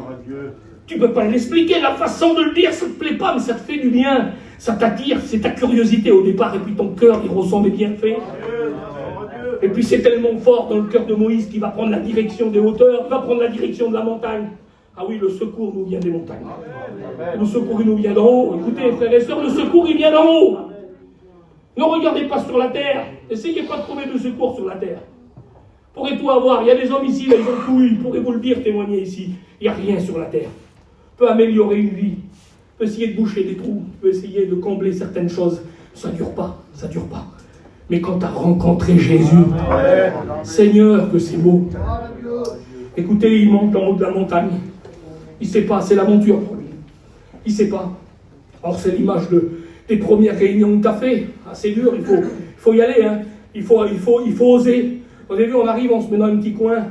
Speaker 1: Tu peux pas l'expliquer, la façon de le dire, ça te plaît pas, mais ça te fait du bien. Ça t'attire, c'est ta curiosité au départ, et puis ton cœur, il ressent des bienfaits. Et puis c'est tellement fort dans le cœur de Moïse qu'il va prendre la direction des hauteurs, il va prendre la direction de la montagne. Ah oui, le secours nous vient des montagnes. Le secours, il nous vient d'en haut. Écoutez, frères et sœurs, le secours, il vient d'en haut. Ne regardez pas sur la terre. Essayez pas de trouver de secours sur la terre. Pourrait-vous avoir, il y a des hommes ici, là, ils ont tout eu, ils pourraient vous le dire, témoigner ici. Il n'y a rien sur la terre. Peut améliorer une vie, peut essayer de boucher des trous, peut essayer de combler certaines choses. Ça ne dure pas, ça ne dure pas. Mais quand tu as rencontré Jésus, Seigneur, que c'est beau. Écoutez, il monte en haut de la montagne. Il ne sait pas, c'est l'aventure pour lui. Il ne sait pas. Or, c'est l'image des premières réunions que tu as fait. Ah, c'est dur, il faut y aller. Hein. Il faut oser. Vous avez vu, on arrive, on se met dans un petit coin,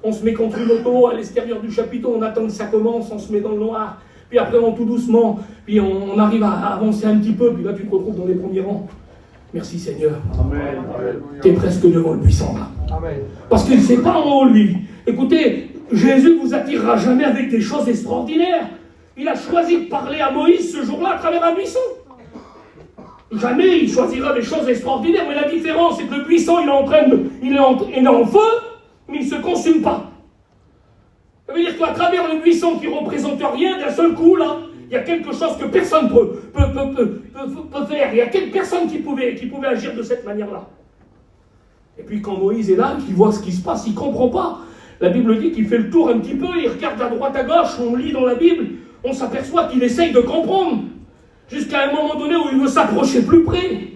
Speaker 1: on se met contre une auto, à l'extérieur du chapiteau, on attend que ça commence, on se met dans le noir. Puis après, on tout doucement, puis on arrive à avancer un petit peu, puis là, tu te retrouves dans les premiers rangs. Merci Seigneur. Tu es presque devant le puissant là. Amen. Parce qu'il ne sait pas en haut lui. Écoutez, Jésus ne vous attirera jamais avec des choses extraordinaires. Il a choisi de parler à Moïse ce jour-là à travers un buisson. Jamais il choisira des choses extraordinaires, mais la différence c'est que le buisson il est en feu, mais il ne se consume pas. Ça veut dire qu'à travers le buisson qui ne représente rien, d'un seul coup là, il y a quelque chose que personne peut faire. Il y a quelques personnes qui pouvaient agir de cette manière-là. Et puis quand Moïse est là, qu'il voit ce qui se passe, il ne comprend pas. La Bible dit qu'il fait le tour un petit peu, il regarde à droite à gauche, on lit dans la Bible, on s'aperçoit qu'il essaye de comprendre. Jusqu'à un moment donné où il veut s'approcher plus près.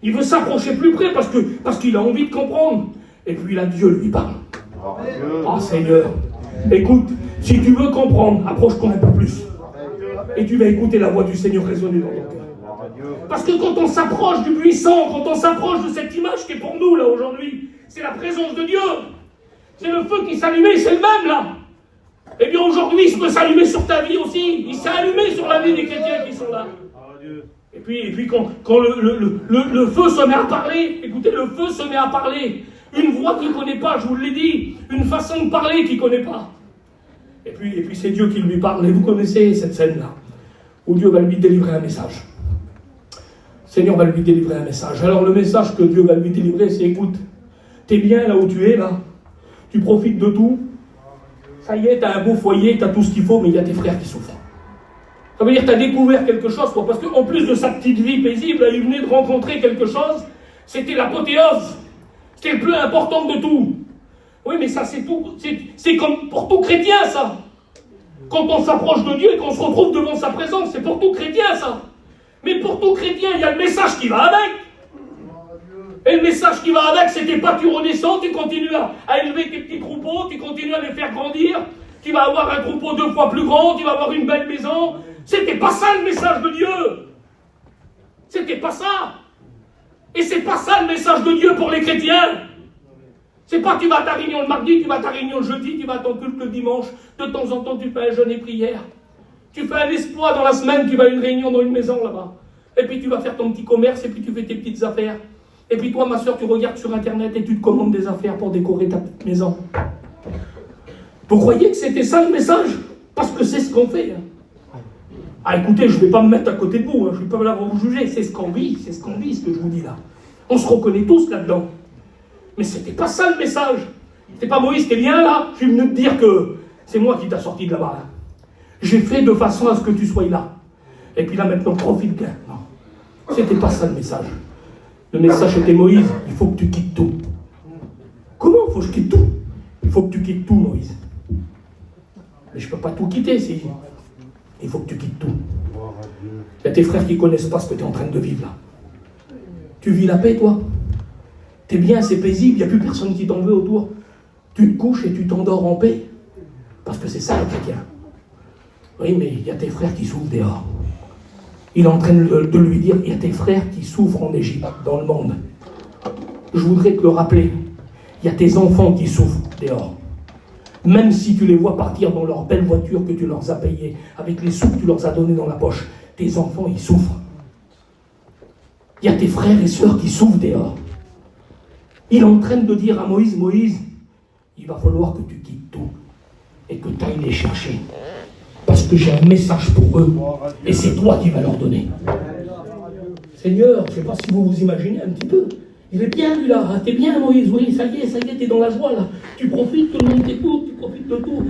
Speaker 1: Il veut s'approcher plus près parce qu'il a envie de comprendre. Et puis là, Dieu lui parle. Oh Seigneur, écoute, si tu veux comprendre, approche-toi un peu plus. Et tu vas écouter la voix du Seigneur résonner dans ton cœur. Parce que quand on s'approche du buisson, quand on s'approche de cette image qui est pour nous là aujourd'hui, c'est la présence de Dieu. C'est le feu qui s'allumait, c'est le même là. Eh bien aujourd'hui, il peut s'allumer sur ta vie aussi. Il s'est allumé sur la vie des chrétiens qui sont là. Et puis quand le feu se met à parler, écoutez, le feu se met à parler. Une voix qu'il ne connaît pas, je vous l'ai dit. Une façon de parler qu'il ne connaît pas. Et puis c'est Dieu qui lui parle. Et vous connaissez cette scène-là, où Dieu va lui délivrer un message. Le Seigneur va lui délivrer un message. Alors le message que Dieu va lui délivrer, c'est écoute, t'es bien là où tu es, là. Tu profites de tout. Ça y est, t'as un beau foyer, t'as tout ce qu'il faut, mais il y a tes frères qui souffrent. Ça veut dire que t'as découvert quelque chose, quoi. Parce qu'en plus de sa petite vie paisible, il venait de rencontrer quelque chose. C'était l'apothéose. C'était le plus important de tout. Oui, mais ça, c'est tout. C'est comme pour tout chrétien, ça. Quand on s'approche de Dieu et qu'on se retrouve devant sa présence, c'est pour tout chrétien, ça. Mais pour tout chrétien, il y a le message qui va avec. Et le message qui va avec, c'était pas tu redescends, tu continues à élever tes petits troupeaux, tu continues à les faire grandir, tu vas avoir un troupeau 2 fois plus grand, tu vas avoir une belle maison. C'était pas ça le message de Dieu. C'était pas ça. Et c'est pas ça le message de Dieu pour les chrétiens. C'est pas tu vas à ta réunion le mardi, tu vas à ta réunion le jeudi, tu vas à ton culte le dimanche, de temps en temps tu fais un jeûne et prière. Tu fais un exploit dans la semaine, tu vas à une réunion dans une maison là-bas. Et puis tu vas faire ton petit commerce et puis tu fais tes petites affaires. Et puis toi, ma soeur, tu regardes sur Internet et tu te commandes des affaires pour décorer ta petite maison. Vous croyez que c'était ça le message? Parce que c'est ce qu'on fait. Ah écoutez, je ne vais pas me mettre à côté de vous, je ne vais pas là pour vous juger. C'est ce qu'on vit, ce que je vous dis là. On se reconnaît tous là-dedans. Mais c'était pas ça le message. C'était pas Moïse, t'es bien là? Je suis venu te dire que c'est moi qui t'a sorti de là-bas. Là. J'ai fait de façon à ce que tu sois là. Et puis là maintenant, profite bien. Non. C'était pas ça le message. Le message était Moïse, il faut que tu quittes tout. Comment il faut que je quitte tout? Il faut que tu quittes tout, Moïse. Mais je ne peux pas tout quitter, si. Il faut que tu quittes tout. Il y a tes frères qui ne connaissent pas ce que tu es en train de vivre là. Tu vis la paix, toi? T'es bien, c'est paisible, il n'y a plus personne qui t'en veut autour. Tu te couches et tu t'endors en paix. Parce que c'est ça le chrétien. Oui, mais il y a tes frères qui souffrent dehors. Il est en train de lui dire, il y a tes frères qui souffrent en Égypte, dans le monde. Je voudrais te le rappeler. Il y a tes enfants qui souffrent dehors. Même si tu les vois partir dans leur belle voiture que tu leur as payée, avec les sous que tu leur as donnés dans la poche, tes enfants, ils souffrent. Il y a tes frères et sœurs qui souffrent dehors. Il est en train de dire à Moïse, Moïse, il va falloir que tu quittes tout et que tu ailles les chercher. Parce que j'ai un message pour eux et c'est toi qui vas leur donner. Seigneur, je ne sais pas si vous vous imaginez un petit peu. Il est bien lui là, t'es bien Moïse, oui, ça y est, t'es dans la joie là. Tu profites, tout le monde t'écoute, tu profites de tout.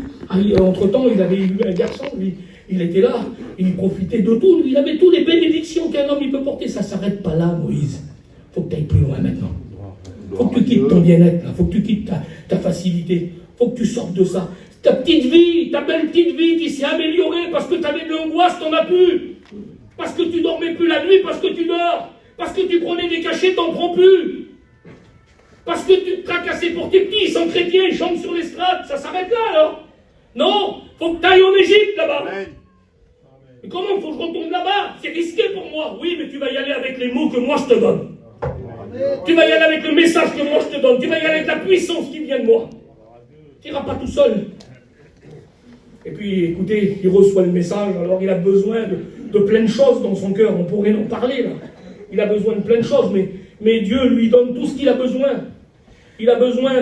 Speaker 1: Entre-temps, il avait eu un garçon, lui, il était là, il profitait de tout, lui, il avait toutes les bénédictions qu'un homme il peut porter. Ça ne s'arrête pas là, Moïse. Il faut que tu ailles plus loin maintenant. Il faut que tu quittes ton bien-être, il faut que tu quittes ta facilité. Il faut que tu sortes de ça. Ta petite vie, ta belle petite vie qui s'est améliorée parce que tu avais de l'angoisse, t'en as plus. Parce que tu dormais plus la nuit, parce que tu dors. Parce que tu prenais des cachets, t'en prends plus. Parce que tu te tracassais pour tes petits, ils sont chrétiens, ils chantent sur l'estrade, ça s'arrête là alors. Non, faut que tu ailles en Égypte là-bas. Mais comment faut que je retourne là-bas? C'est risqué pour moi. Oui, mais tu vas y aller avec les mots que moi je te donne. Tu vas y aller avec le message que moi je te donne. Tu vas y aller avec la puissance qui vient de moi. Tu n'iras pas tout seul. Et puis, écoutez, il reçoit le message, alors il a besoin de plein de choses dans son cœur. On pourrait en parler là. Il a besoin de plein de choses, mais Dieu lui donne tout ce qu'il a besoin. Il a besoin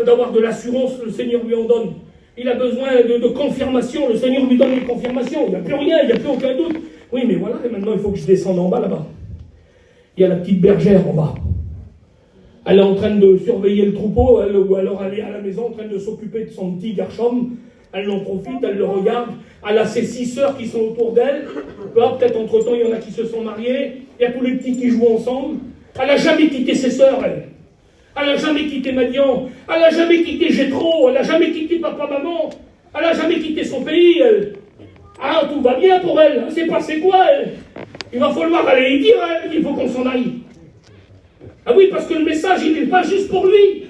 Speaker 1: d'avoir de l'assurance, le Seigneur lui en donne. Il a besoin de confirmation, le Seigneur lui donne une confirmation. Il n'y a plus rien, il n'y a plus aucun doute. Oui, mais voilà, et maintenant il faut que je descende en bas là-bas. Il y a la petite bergère en bas. Elle est en train de surveiller le troupeau, ou alors elle est à la maison en train de s'occuper de son petit garçon. Elle en profite, elle le regarde. Elle a ses 6 sœurs qui sont autour d'elle. Peut-être entre-temps, il y en a qui se sont mariés. Il y a tous les petits qui jouent ensemble. Elle n'a jamais quitté ses sœurs, elle. Elle n'a jamais quitté Madian. Elle n'a jamais quitté Jéthro. Elle n'a jamais quitté papa-maman. Elle n'a jamais quitté son pays, elle. Ah, tout va bien pour elle. Elle sait pas c'est quoi, elle. Il va falloir aller y dire, elle, qu'il faut qu'on s'en aille. Ah oui, parce que le message, il n'est pas juste pour lui.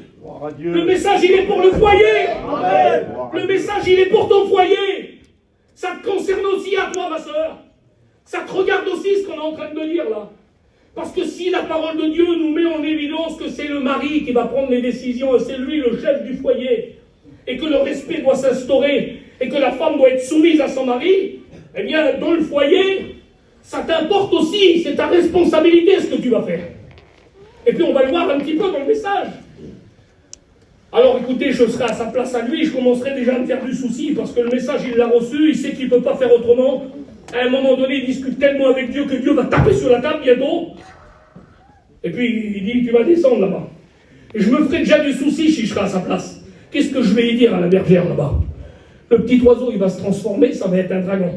Speaker 1: Le message, il est pour le foyer. Amen. Le message, il est pour ton foyer. Ça te concerne aussi à toi, ma soeur. Ça te regarde aussi ce qu'on est en train de dire là. Parce que si la parole de Dieu nous met en évidence que c'est le mari qui va prendre les décisions et c'est lui le chef du foyer, et que le respect doit s'instaurer, et que la femme doit être soumise à son mari, eh bien, dans le foyer, ça t'importe aussi, c'est ta responsabilité ce que tu vas faire. Et puis on va le voir un petit peu dans le message. Alors écoutez, je serai à sa place à lui, je commencerai déjà à me faire du souci, parce que le message il l'a reçu, il sait qu'il ne peut pas faire autrement. À un moment donné, il discute tellement avec Dieu que Dieu va taper sur la table bientôt. Et puis il dit, tu vas descendre là-bas. Et je me ferai déjà du souci si je serai à sa place. Qu'est-ce que je vais lui dire à la bergère là-bas? Le petit oiseau, il va se transformer, ça va être un dragon.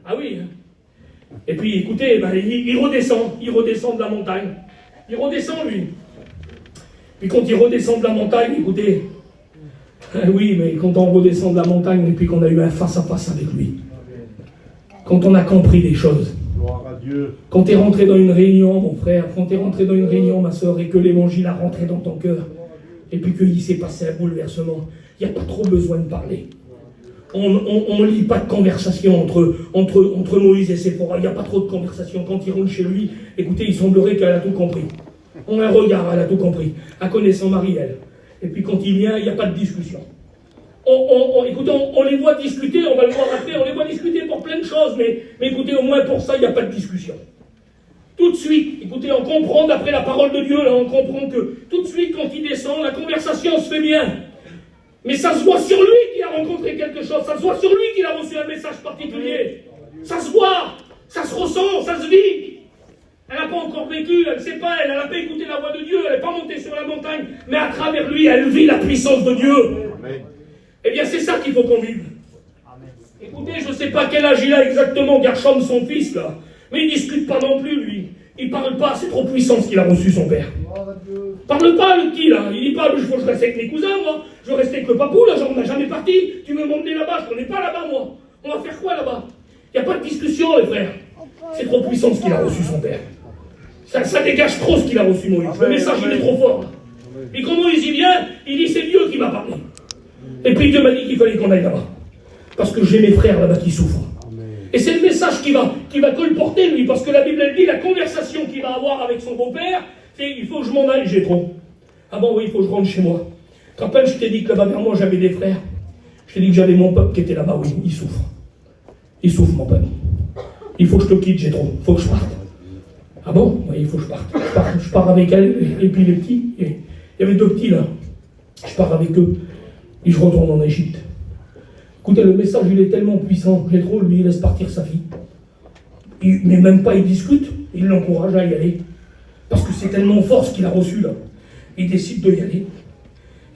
Speaker 1: Ah oui. Et puis écoutez, il redescend de la montagne. Il redescend lui. Puis quand il redescend de la montagne, écoutez, oui, mais quand on redescend de la montagne et puis qu'on a eu un face-à-face avec lui, quand on a compris des choses,
Speaker 2: Gloire à Dieu.
Speaker 1: Quand tu es rentré dans une réunion, mon frère, quand tu es rentré dans une réunion, ma soeur, et que l'évangile a rentré dans ton cœur, et puis qu'il s'est passé un bouleversement, il n'y a pas trop besoin de parler. On ne lit pas de conversation entre Moïse et Séphora, il n'y a pas trop de conversation. Quand il rentre chez lui, écoutez, il semblerait qu'elle a tout compris. On a un regard, elle a tout compris. Elle connaît son mari, elle. Et puis quand il vient, il n'y a pas de discussion. Écoutez, on les voit discuter, on va le voir après, on les voit discuter pour plein de choses, mais écoutez, au moins pour ça, il n'y a pas de discussion. Tout de suite, écoutez, on comprend, d'après la parole de Dieu, là, on comprend que tout de suite, quand il descend, la conversation se fait bien. Mais ça se voit sur lui qu'il a rencontré quelque chose, ça se voit sur lui qu'il a reçu un message particulier. Ça se voit, ça se ressent, ça se vit. Elle n'a pas encore vécu, elle ne sait pas, elle n'a pas écouté la voix de Dieu, elle n'est pas montée sur la montagne, mais à travers lui, elle vit la puissance de Dieu.
Speaker 2: Amen.
Speaker 1: Eh bien, c'est ça qu'il faut qu'on vive. Écoutez, je ne sais pas quel âge il a exactement, Gershom, son fils, là. Mais il ne discute pas non plus, lui. Il ne parle pas, c'est trop puissant ce qu'il a reçu, son père. Parle pas, le petit, là. Il dit pas, il faut que je reste avec mes cousins, moi. Je reste avec le papou, là, on n'a jamais parti. Tu veux m'emmener là-bas, je ne connais pas là-bas, moi. On va faire quoi là-bas? Il n'y a pas de discussion, les frères. C'est trop puissant ce qu'il a reçu, son père. Ça dégage trop ce qu'il a reçu, Moïse. Le message, il est trop fort, là. Et quand Moïse y vient, il dit, c'est Dieu qui m'a parlé. Et puis Dieu m'a dit qu'il fallait qu'on aille là-bas. Parce que j'ai mes frères là-bas qui souffrent. Et c'est le message qui va colporter, lui, parce que la Bible, elle dit, la conversation qu'il va avoir avec son beau-père, c'est, il faut que je m'en aille, j'ai trop. Ah bon, oui, il faut que je rentre chez moi. Tu te rappelles, je t'ai dit que là-bas vers moi, j'avais des frères. Je t'ai dit que j'avais mon peuple qui était là-bas, oui, il souffre. Il souffre, mon peuple. Il faut que je te quitte, j'ai trop. Il faut que je parte. Ah bon? Oui, il faut que je parte. Je pars avec elle, et puis les petits. Il y avait 2 petits, là. Je pars avec eux, et je retourne en Égypte. Écoutez, le message, il est tellement puissant. J'ai trop, lui, il laisse partir sa fille. Mais même pas, il discute. Il l'encourage à y aller. Parce que c'est tellement fort ce qu'il a reçu, là. Il décide de y aller.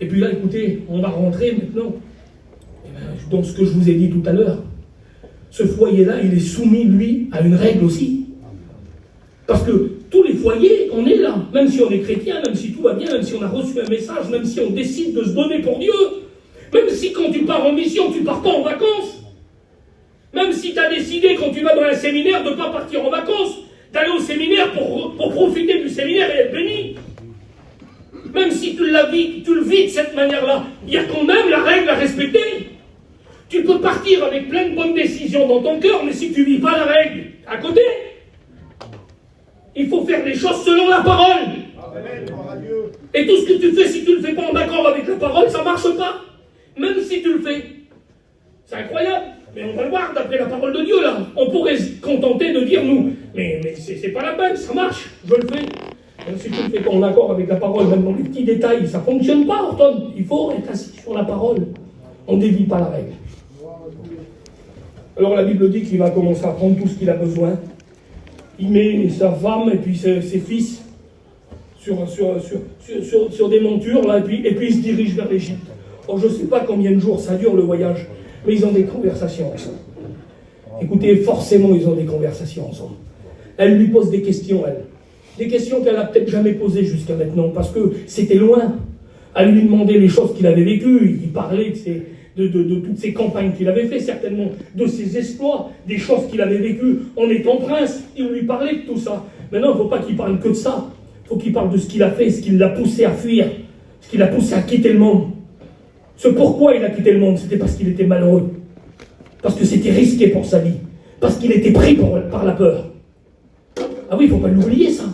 Speaker 1: Et puis là, écoutez, on va rentrer maintenant. Et bien, dans ce que je vous ai dit tout à l'heure, ce foyer-là, il est soumis, lui, à une règle aussi. Parce que tous les foyers, on est là. Même si on est chrétien, même si tout va bien, même si on a reçu un message, même si on décide de se donner pour Dieu, même si quand tu pars en mission, tu pars pas en vacances. Même si tu as décidé, quand tu vas dans un séminaire, de ne pas partir en vacances, d'aller au séminaire pour profiter du séminaire et être béni. Même si tu le vis de cette manière-là, il y a quand même la règle à respecter. Tu peux partir avec plein de bonnes décisions dans ton cœur, mais si tu ne vis pas la règle à côté, il faut faire les choses selon la parole. Et tout ce que tu fais, si tu ne le fais pas en accord avec la parole, ça ne marche pas. Même si tu le fais. C'est incroyable. Mais on va le voir d'après la parole de Dieu, là. On pourrait se contenter de dire, nous, mais c'est pas la peine, ça marche, je le fais. Même si tu ne fais pas en accord avec la parole, même dans les petits détails, ça ne fonctionne pas, Orton. Il faut être assis sur la parole. On ne dévie pas la règle. Alors la Bible dit qu'il va commencer à prendre tout ce qu'il a besoin. Il met sa femme et puis ses fils sur des montures, là, et puis il se dirige vers l'Égypte. Or, je ne sais pas combien de jours ça dure le voyage, mais ils ont des conversations ensemble. Écoutez, forcément, ils ont des conversations ensemble. Elle lui pose des questions, elle. Des questions qu'elle n'a peut-être jamais posées jusqu'à maintenant, parce que c'était loin. Elle lui demandait les choses qu'il avait vécues, il parlait de toutes ces campagnes qu'il avait fait, certainement, de ses exploits, des choses qu'il avait vécues en étant prince. Il lui parlait de tout ça. Maintenant, il ne faut pas qu'il parle que de ça. Il faut qu'il parle de ce qu'il a fait, ce qui l'a poussé à fuir, ce qui l'a poussé à quitter le monde. Ce pourquoi il a quitté le monde, c'était parce qu'il était malheureux. Parce que c'était risqué pour sa vie. Parce qu'il était pris par la peur. Ah oui, il ne faut pas l'oublier, ça.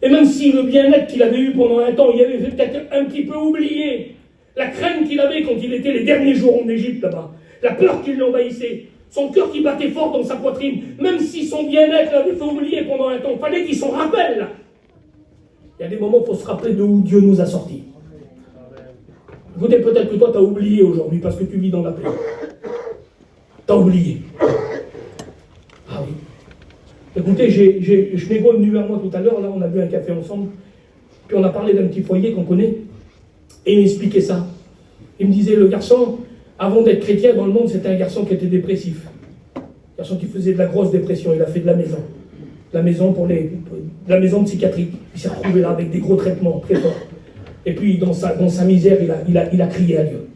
Speaker 1: Et même si le bien-être qu'il avait eu pendant un temps, il avait peut-être un petit peu oublié la crainte qu'il avait quand il était les derniers jours en Égypte, là-bas. La peur qui l'envahissait. Son cœur qui battait fort dans sa poitrine. Même si son bien-être l'avait fait oublier pendant un temps, il fallait qu'il s'en rappelle, là. Il y a des moments où il faut se rappeler de où Dieu nous a sortis. Écoutez, peut-être que toi, tu as oublié aujourd'hui parce que tu vis dans la paix. Tu as oublié. Ah oui. Écoutez, je n'ai pas venu vers moi tout à l'heure, là, on a bu un café ensemble, puis on a parlé d'un petit foyer qu'on connaît, et il m'expliquait ça. Il me disait, le garçon, avant d'être chrétien dans le monde, c'était un garçon qui était dépressif. Un garçon qui faisait de la grosse dépression, il a fait de la maison. De la maison psychiatrique. Il s'est retrouvé là avec des gros traitements très forts. Et puis, dans sa misère, il a crié à Dieu.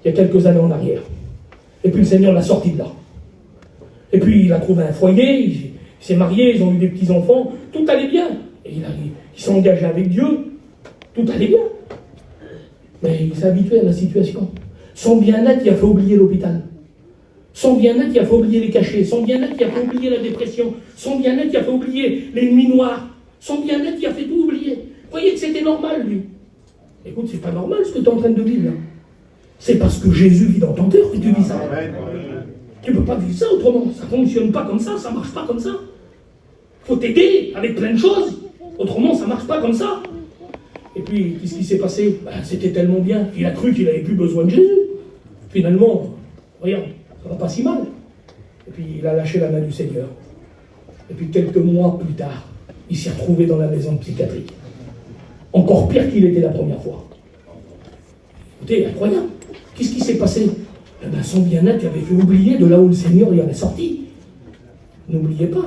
Speaker 1: Il y a quelques années en arrière. Et puis, le Seigneur l'a sorti de là. Et puis il a trouvé un foyer, il s'est marié, ils ont eu des petits-enfants, tout allait bien. Et il s'est engagé avec Dieu, tout allait bien. Mais il s'est habitué à la situation. Son bien-être, il a fait oublier l'hôpital. Son bien-être, il a fait oublier les cachets. Son bien-être, il a fait oublier la dépression. Son bien-être, il a fait oublier les nuits noires. Son bien-être, il a fait tout oublier. Vous croyez que c'était normal, lui? Écoute, c'est pas normal ce que tu es en train de vivre là. C'est parce que Jésus vit dans ton cœur que tu vis ça. Tu ne peux pas vivre ça autrement. Ça ne fonctionne pas comme ça, ça ne marche pas comme ça. Il faut t'aider avec plein de choses. Autrement, ça ne marche pas comme ça. Et puis, qu'est-ce qui s'est passé? C'était tellement bien. Il a cru qu'il n'avait plus besoin de Jésus. Finalement, regarde, ça va pas si mal. Et puis, il a lâché la main du Seigneur. Et puis, quelques mois plus tard, il s'est retrouvé dans la maison psychiatrique. Encore pire qu'il était la première fois. Écoutez, incroyable. Qu'est-ce qui s'est passé? Son bien-être avait fait oublier de là où le Seigneur y avait sorti. N'oubliez pas.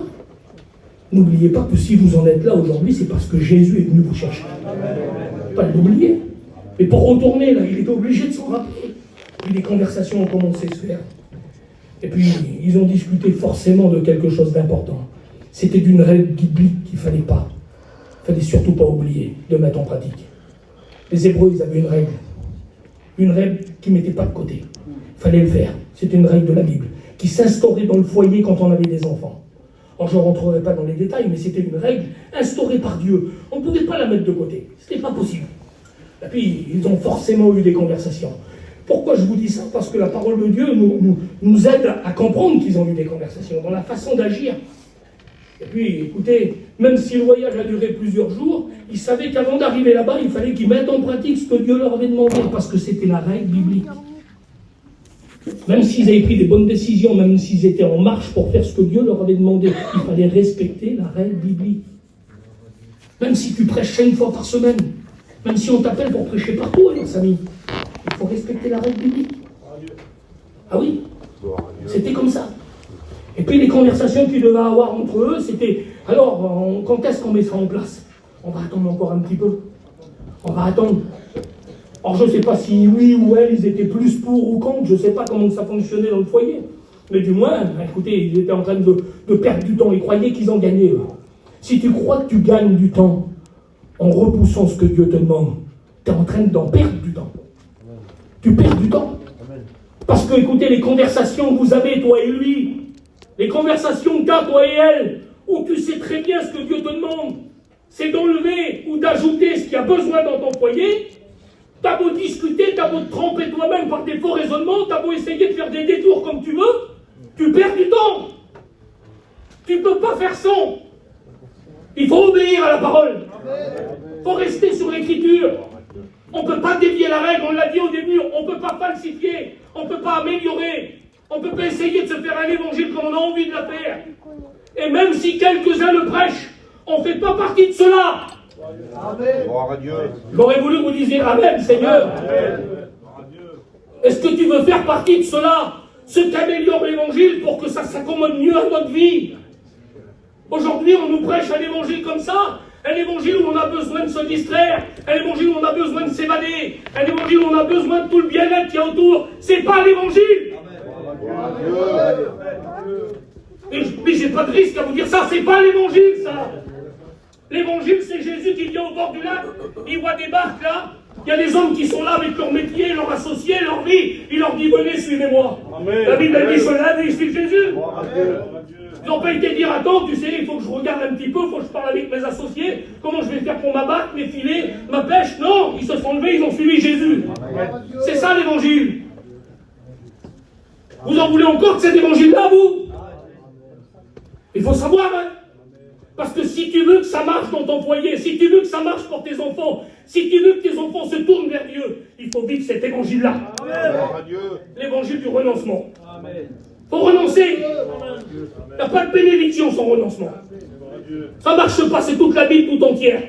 Speaker 1: N'oubliez pas que si vous en êtes là aujourd'hui, c'est parce que Jésus est venu vous chercher. Pas l'oublier. Mais pour retourner, là, il était obligé de s'en rappeler. Puis les conversations ont commencé à se faire. Et puis, ils ont discuté forcément de quelque chose d'important. C'était d'une règle biblique qu'il ne fallait pas. Il ne fallait surtout pas oublier de mettre en pratique. Les Hébreux, ils avaient une règle. Une règle qu'ils ne mettaient pas de côté. Il fallait le faire. C'était une règle de la Bible qui s'instaurait dans le foyer quand on avait des enfants. Alors, je ne rentrerai pas dans les détails, mais c'était une règle instaurée par Dieu. On ne pouvait pas la mettre de côté. Ce n'était pas possible. Et puis, ils ont forcément eu des conversations. Pourquoi je vous dis ça? Parce que la parole de Dieu nous aide à comprendre qu'ils ont eu des conversations, dans la façon d'agir. Et puis, écoutez, même si le voyage a duré plusieurs jours, ils savaient qu'avant d'arriver là-bas, il fallait qu'ils mettent en pratique ce que Dieu leur avait demandé, parce que c'était la règle biblique. Même s'ils avaient pris des bonnes décisions, même s'ils étaient en marche pour faire ce que Dieu leur avait demandé, il fallait respecter la règle biblique. Même si tu prêches 5 fois par semaine, même si on t'appelle pour prêcher partout, les amis, il faut respecter la règle biblique. Ah oui, c'était comme ça. Et puis les conversations qu'ils devaient avoir entre eux, c'était, alors, quand est-ce qu'on met ça en place? On va attendre encore un petit peu. On va attendre. Or, je ne sais pas si lui ou elle, ils étaient plus pour ou contre, je ne sais pas comment ça fonctionnait dans le foyer. Mais du moins, écoutez, ils étaient en train de perdre du temps. Ils croyaient qu'ils en gagnaient, eux. Si tu crois que tu gagnes du temps en repoussant ce que Dieu te demande, tu es en train d'en perdre du temps. Tu perds du temps. Parce que, écoutez, les conversations que vous avez, toi et lui, les conversations que tu as, toi et elle, où tu sais très bien ce que Dieu te demande, c'est d'enlever ou d'ajouter ce qu'il y a besoin dans ton foyer. T'as beau discuter, t'as beau te tromper toi-même par des faux raisonnements, t'as beau essayer de faire des détours comme tu veux, tu perds du temps. Tu ne peux pas faire sans. Il faut obéir à la parole. Il faut rester sur l'écriture. On ne peut pas dévier la règle, on l'a dit au début, on ne peut pas falsifier, on ne peut pas améliorer, on ne peut pas essayer de se faire un évangile comme on a envie de la faire. Et même si quelques-uns le prêchent, on ne fait pas partie de cela.
Speaker 3: Amen.
Speaker 1: J'aurais voulu que vous disiez Amen, Seigneur. Amen. Est-ce que tu veux faire partie de cela? Ceux qui améliorent l'évangile pour que ça s'accommode mieux à notre vie. Aujourd'hui, on nous prêche un évangile comme ça, un évangile où on a besoin de se distraire, un évangile où on a besoin de s'évader, un évangile où on a besoin de tout le bien-être qu'il y a autour. C'est pas l'évangile. Mais j'ai pas de risque à vous dire ça, c'est pas l'évangile, ça. L'évangile, c'est Jésus qui vient au bord du lac, il voit des barques là, il y a des hommes qui sont là avec leur métier, leurs associés, leur vie, il leur dit venez, suivez-moi. La Bible elle dit je lève et je suis Jésus. Ils n'ont pas été dire attends, tu sais, il faut que je regarde un petit peu, il faut que je parle avec mes associés, comment je vais faire pour ma barque, mes filets, ma pêche. Non, ils se sont levés, ils ont suivi Jésus. C'est ça l'évangile. Vous en voulez encore de cet évangile-là, vous? Il faut savoir, hein. Parce que si tu veux que ça marche dans ton foyer, si tu veux que ça marche pour tes enfants, si tu veux que tes enfants se tournent vers Dieu, il faut vivre cet évangile-là. L'évangile du renoncement. Il faut renoncer. Il n'y a pas de bénédiction sans renoncement. Ça ne marche pas, c'est toute la Bible tout entière.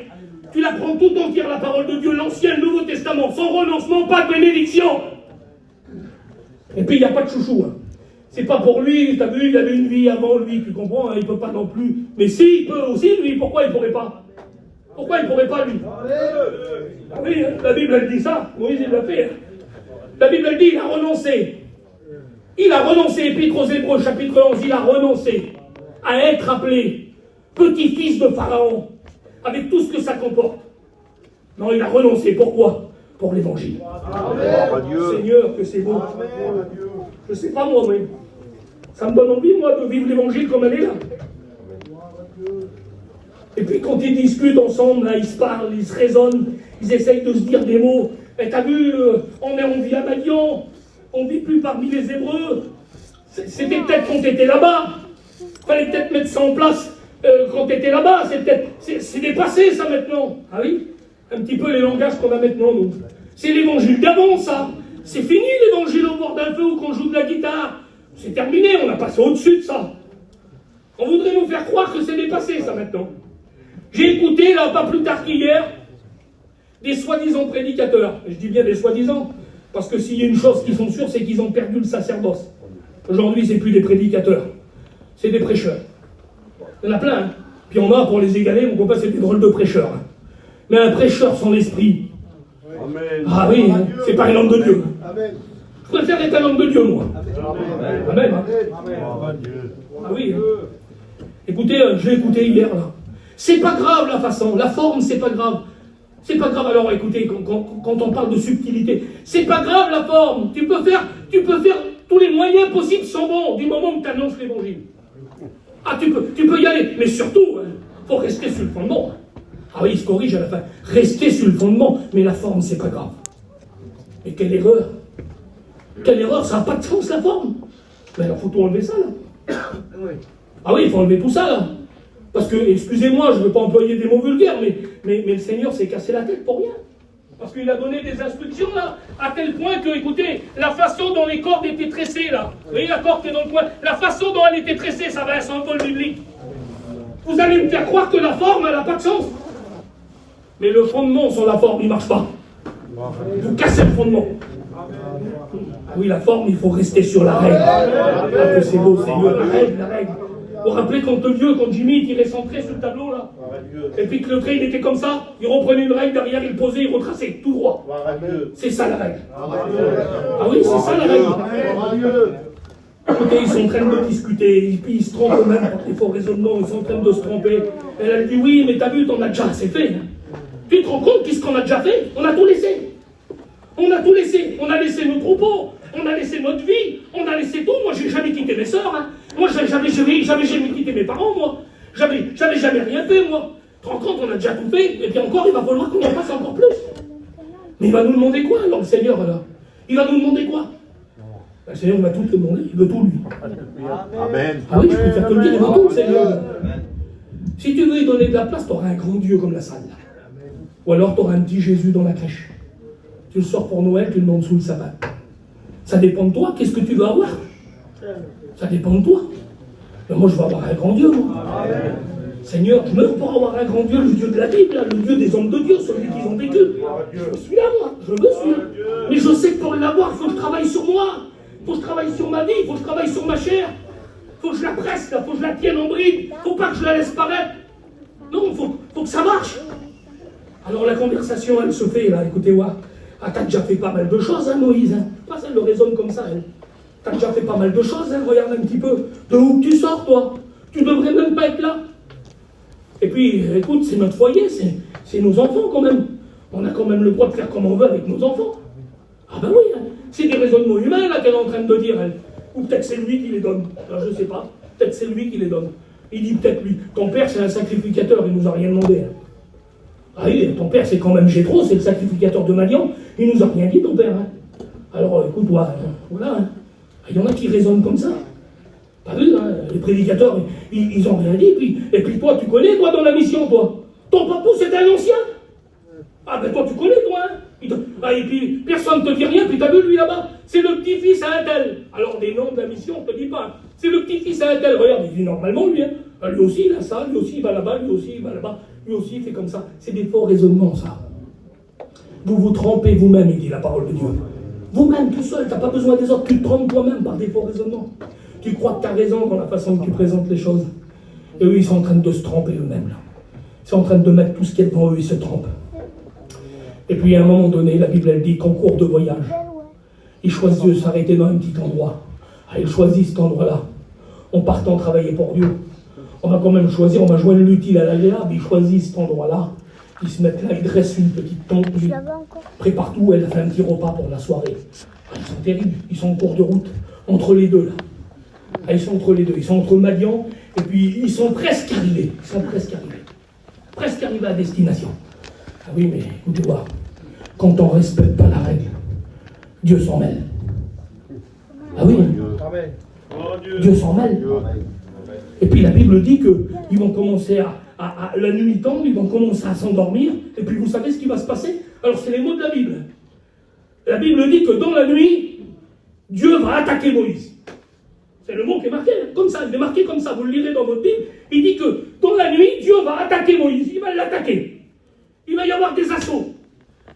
Speaker 1: Tu la prends tout entière, la parole de Dieu, l'Ancien, le Nouveau Testament. Sans renoncement, pas de bénédiction. Et puis il n'y a pas de chouchou. Hein. C'est pas pour lui, t'as vu, il avait une vie avant lui, tu comprends, hein, il peut pas non plus. Mais si, il peut aussi, lui, pourquoi il pourrait pas? Pourquoi il pourrait pas, lui? Ah oui, hein, la Bible, elle dit ça, Moïse, il l'a fait. Hein. La Bible, elle dit, il a renoncé. Il a renoncé, Épître aux Hébreux, chapitre 11, il a renoncé à être appelé petit-fils de Pharaon, avec tout ce que ça comporte. Non, il a renoncé. Pourquoi? Pour l'évangile. Seigneur, que c'est beau. Je ne sais pas moi, mais ça me donne envie, moi, de vivre l'évangile comme elle est là. Et puis quand ils discutent ensemble, là, ils se parlent, ils se raisonnent, ils essayent de se dire des mots. Et t'as vu, on vit à Madian, on ne vit plus parmi les Hébreux. C'était peut-être quand t'étais là-bas. Fallait peut-être mettre ça en place quand t'étais là-bas. C'est dépassé ça maintenant. Ah oui? Un petit peu les langages qu'on a maintenant, nous. C'est l'évangile d'avant, ça. C'est fini l'évangile au bord d'un feu où qu'on joue de la guitare. C'est terminé, on a passé au-dessus de ça. On voudrait nous faire croire que c'est dépassé, ça, maintenant. J'ai écouté, là, pas plus tard qu'hier, des soi-disant prédicateurs. Je dis bien des soi-disant, parce que s'il y a une chose qu'ils sont sûrs, c'est qu'ils ont perdu le sacerdoce. Aujourd'hui, c'est plus des prédicateurs, c'est des prêcheurs. Il y en a plein, hein. Puis on a, pour les égaler, mon copain, c'est des drôles de prêcheurs. Hein. Mais un prêcheur sans l'esprit,
Speaker 2: Amen.
Speaker 1: ah oui, hein, c'est pas un homme de Dieu.
Speaker 3: Amen.
Speaker 1: Je préfère être un homme de Dieu, moi. Amen. Hein. Ah oui. Hein. Écoutez, je l'ai écouté hier, là. C'est pas grave la façon, la forme, c'est pas grave. C'est pas grave, alors écoutez, quand on parle de subtilité, c'est pas grave la forme. Tu peux faire tous les moyens possibles sont bons, du moment où tu annonces l'évangile. Ah, tu peux y aller, mais surtout, faut rester sur le fondement. Ah oui, il se corrige à la fin. Rester sur le fondement, mais la forme, c'est pas grave. Mais quelle erreur! Quelle erreur, ça n'a pas de sens la forme. Mais alors, faut tout enlever ça, là. Ah oui, il faut enlever tout ça, là. Parce que, excusez-moi, je ne veux pas employer des mots vulgaires, mais le Seigneur s'est cassé la tête pour rien. Parce qu'il a donné des instructions, là, à tel point que, écoutez, la façon dont les cordes étaient tressées, là, vous voyez la corde qui est dans le coin, la façon dont elle était tressée, ça va être un symbole biblique. Vous allez me faire croire que la forme, elle n'a pas de sens. Mais le fondement sur la forme, il ne marche pas. Vous cassez le fondement. Ah oui, la forme, il faut rester sur la règle. Ah, que c'est beau, Seigneur, la règle. Vous vous rappelez quand le vieux, quand Jimmy tirait son trait sur le tableau, là, et puis que le trait, il était comme ça, il reprenait une règle derrière, il posait, il retraçait, tout droit. C'est ça la règle. Ah oui, c'est ça la règle. Écoutez, ils sont en train de discuter, et puis ils se trompent eux-mêmes par des faux raisonnements, ils sont en train de se tromper. Et elle dit, oui, mais t'as vu, t'en as déjà assez fait. Hein. Tu te rends compte qu'est-ce qu'on a déjà fait? On a tout laissé. On a tout laissé. On a laissé nos troupeaux, on a laissé notre vie, on a laissé tout. Moi, j'ai jamais quitté mes sœurs. Hein. Moi, j'avais jamais quitté mes parents, moi. J'avais jamais rien fait, moi. Tu te rends compte, on a déjà tout fait, et puis encore, il va falloir qu'on en fasse encore plus. Mais il va nous demander quoi, alors, le Seigneur, là? Il va nous demander quoi? Le Seigneur, il va tout te demander, il veut tout, lui.
Speaker 2: Amen.
Speaker 1: Ah oui, je préfère te le dire, il veut tout, le Seigneur. Si tu veux lui donner de la place, tu auras un grand Dieu comme la salle, là. Ou alors, tu auras un petit Jésus dans la crèche. Tu le sors pour Noël, tu le montes sous le sabbat. Ça dépend de toi, qu'est-ce que tu veux avoir? Ça dépend de toi. Mais moi, je veux avoir un grand Dieu, moi. Amen. Seigneur, je meurs pour avoir un grand Dieu, le Dieu de la Bible, là, le Dieu des hommes de Dieu, celui qu'ils ont vécu. Je suis là, moi, je me suis là. Mais je sais que pour l'avoir, il faut que je travaille sur moi. Il faut que je travaille sur ma vie, il faut que je travaille sur ma chair. Il faut que je la presse, il faut que je la tienne en bride. Il ne faut pas que je la laisse paraître. Non, il faut que ça marche. Alors la conversation, elle se fait, là, écoutez, ouais. Ah, t'as déjà fait pas mal de choses, hein, Moïse. Hein. Pas ça, elle le raisonne comme ça, elle. T'as déjà fait pas mal de choses, hein, regarde un petit peu. De où que tu sors, toi? Tu devrais même pas être là. Et puis, écoute, c'est notre foyer, c'est nos enfants quand même. On a quand même le droit de faire comme on veut avec nos enfants. Ah ben oui, hein. C'est des raisonnements humains, là, qu'elle est en train de dire, elle. Ou peut-être c'est lui qui les donne. Alors, je sais pas. Peut-être c'est lui qui les donne. Il dit peut-être lui. Ton père, c'est un sacrificateur, il nous a rien demandé. Hein. Ah oui, ton père, c'est quand même Jéthro, c'est le sacrificateur de Madian. Il nous a rien dit, ton père. Hein. Alors, écoute, voilà. Hein. Il y en a qui raisonnent comme ça. T'as vu, hein, les prédicateurs, ils ont rien dit. Et puis toi, tu connais, toi, dans la mission, toi. Ton papou, c'était un ancien. Ah ben toi, tu connais, toi. Hein. Et puis, personne ne te dit rien, puis t'as vu, lui, là-bas, c'est le petit-fils à un tel. Alors, des noms de la mission, on ne te dit pas. C'est le petit-fils à un tel. Regarde, il vit normalement, lui. Hein. Lui aussi, il a ça, lui aussi, il va là-bas, lui aussi, il va là-bas. Lui aussi, il fait comme ça. C'est des faux raisonnements, ça. Vous vous trompez vous-même, il dit la parole de Dieu. Vous-même, tout seul, tu n'as pas besoin des autres, tu te trompes toi-même par des faux raisonnements. Tu crois que tu as raison dans la façon que tu présentes les choses. Et eux, ils sont en train de se tromper eux-mêmes, là. Ils sont en train de mettre tout ce qu'il y a devant eux, ils se trompent. Et puis, à un moment donné, la Bible, elle dit qu'en cours de voyage, ils choisissent de s'arrêter dans un petit endroit. Ah, ils choisissent cet endroit-là. En partant travailler pour Dieu. On va quand même choisir, on va joindre l'utile à l'agréable. Ils choisissent cet endroit-là. Ils se mettent là, ils dressent une petite tente. Ils préparent tout. Elle a fait un petit repas pour la soirée. Ah, ils sont terribles. Ils sont en cours de route. Entre les deux, là. Ah, ils sont entre les deux. Ils sont entre Madian et puis ils sont presque arrivés. Ils sont presque arrivés. Presque arrivés à destination. Ah oui, mais écoutez-moi. Quand on ne respecte pas la règle, Dieu s'en mêle. Ah oui, Dieu s'en mêle. Et puis la Bible dit qu'ils vont commencer à la nuit tombe, ils vont commencer à s'endormir, et puis vous savez ce qui va se passer? Alors c'est les mots de la Bible. La Bible dit que dans la nuit, Dieu va attaquer Moïse. C'est le mot qui est marqué, comme ça, il est marqué comme ça, vous le lirez dans votre Bible. Il dit que dans la nuit, Dieu va attaquer Moïse, il va l'attaquer. Il va y avoir des assauts,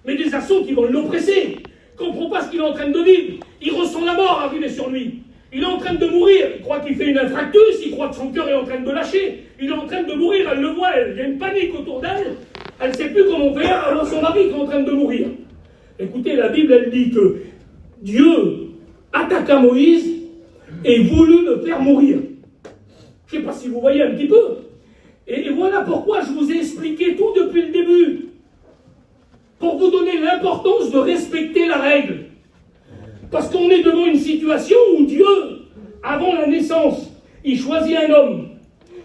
Speaker 1: mais des assauts qui vont l'oppresser. Il ne comprend pas ce qu'il est en train de vivre. Il ressent la mort arriver sur lui. Il est en train de mourir. Il croit qu'il fait une infarctus. Il croit que son cœur est en train de lâcher. Il est en train de mourir. Elle le voit. Il y a une panique autour d'elle. Elle ne sait plus comment faire. Alors son mari est en train de mourir. Écoutez, la Bible, elle dit que Dieu attaqua Moïse et voulut le faire mourir. Je ne sais pas si vous voyez un petit peu. Et voilà pourquoi je vous ai expliqué tout depuis le début. Pour vous donner l'importance de respecter la règle. Parce qu'on est devant une situation où Dieu, avant la naissance, il choisit un homme.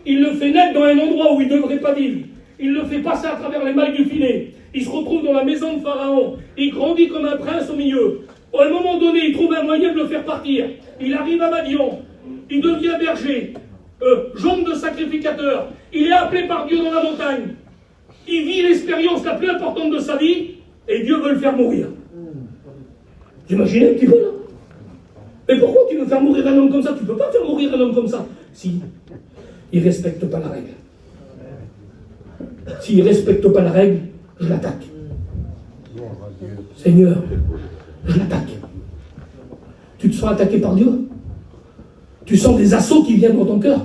Speaker 1: Il le fait naître dans un endroit où il ne devrait pas vivre. Il le fait passer à travers les mailles du filet. Il se retrouve dans la maison de Pharaon. Il grandit comme un prince au milieu. À un moment donné, il trouve un moyen de le faire partir. Il arrive à Madian. Il devient berger. Jambe de sacrificateur. Il est appelé par Dieu dans la montagne. Il vit l'expérience la plus importante de sa vie. Et Dieu veut le faire mourir. Vous imaginez un petit peu là? Mais pourquoi tu veux faire mourir un homme comme ça? Tu ne peux pas faire mourir un homme comme ça. Si, il ne respecte pas la règle. S'il ne respecte pas la règle, je l'attaque. Seigneur, je l'attaque. Tu te sens attaqué par Dieu? Tu sens des assauts qui viennent dans ton cœur?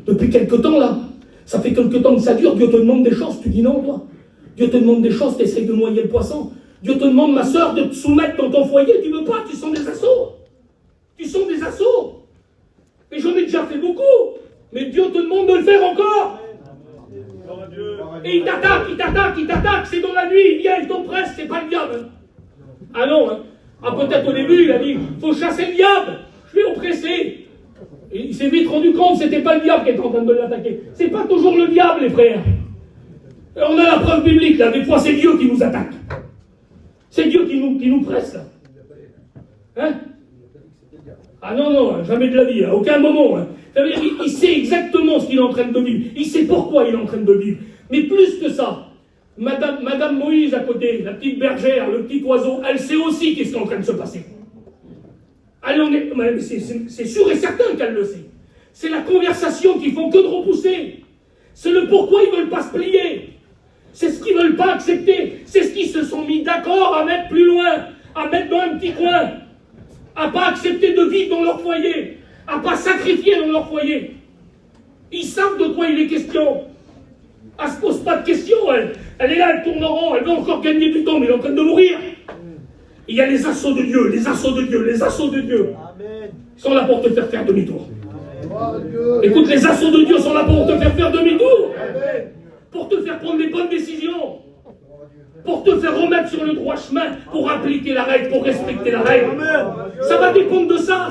Speaker 1: Depuis quelque temps là? Ça fait quelque temps que ça dure, Dieu te demande des choses, tu dis non toi. Dieu te demande des choses, tu essayes de noyer le poisson. Dieu te demande, ma soeur, de te soumettre dans ton foyer, tu ne veux pas, tu sens des assauts. Tu sens des assauts. Et j'en ai déjà fait beaucoup. Mais Dieu te demande de le faire encore. Et il t'attaque, c'est dans la nuit, il vient, il t'oppresse, c'est pas le diable. Ah non, hein. Ah peut-être au début, il a dit, faut chasser le diable, je vais oppresser. Et il s'est vite rendu compte que c'était pas le diable qui était en train de l'attaquer. C'est pas toujours le diable, les frères. Et on a la preuve biblique, là, des fois c'est Dieu qui nous attaque. C'est Dieu qui nous presse, là. Hein? Ah non, jamais de la vie, à aucun moment. Hein. Il sait exactement ce qu'il est en train de vivre. Il sait pourquoi il est en train de vivre. Mais plus que ça, Madame Moïse à côté, la petite bergère, le petit oiseau, elle sait aussi qu'est-ce qui est en train de se passer. C'est sûr et certain qu'elle le sait. C'est la conversation qui font que de repousser. C'est le pourquoi ils ne veulent pas se plier. C'est ce qu'ils ne veulent pas accepter. C'est ce qu'ils se sont mis d'accord à mettre plus loin, à mettre dans un petit coin, à ne pas accepter de vivre dans leur foyer, à ne pas sacrifier dans leur foyer. Ils savent de quoi il est question. Elle ne se pose pas de questions. Elle est là, elle tourne en rond, elle veut encore gagner du temps, mais elle est en train de mourir. Il y a les assauts de Dieu, les assauts de Dieu, les assauts de Dieu. Ils sont là pour te faire demi-tour. Écoute, les assauts de Dieu sont là pour te faire demi-tour. Pour te faire prendre les bonnes décisions. Pour te faire remettre sur le droit chemin, pour appliquer la règle, pour respecter la règle. Ça va dépendre de ça,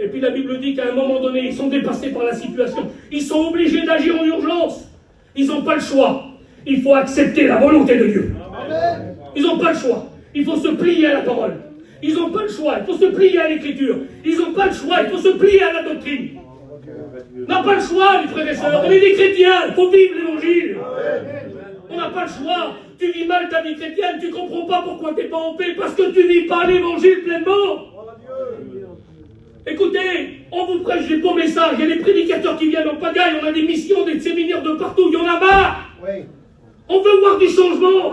Speaker 1: Et puis la Bible dit qu'à un moment donné, ils sont dépassés par la situation. Ils sont obligés d'agir en urgence. Ils n'ont pas le choix. Il faut accepter la volonté de Dieu. Ils n'ont pas le choix. Il faut se plier à la parole. Ils n'ont pas le choix. Il faut se plier à l'écriture. Ils n'ont pas le choix. Il faut se plier à la doctrine. On n'a pas le choix, les frères et sœurs. On est des chrétiens. Il faut vivre l'évangile. On n'a pas le choix. Tu vis mal ta vie chrétienne. Tu ne comprends pas pourquoi tu n'es pas en paix. Parce que tu ne vis pas l'évangile pleinement. Écoutez, on vous prêche des beaux messages. Il y a des prédicateurs qui viennent en pagaille. On a des missions, des séminaires de partout. Il y en a marre. On veut voir du changement.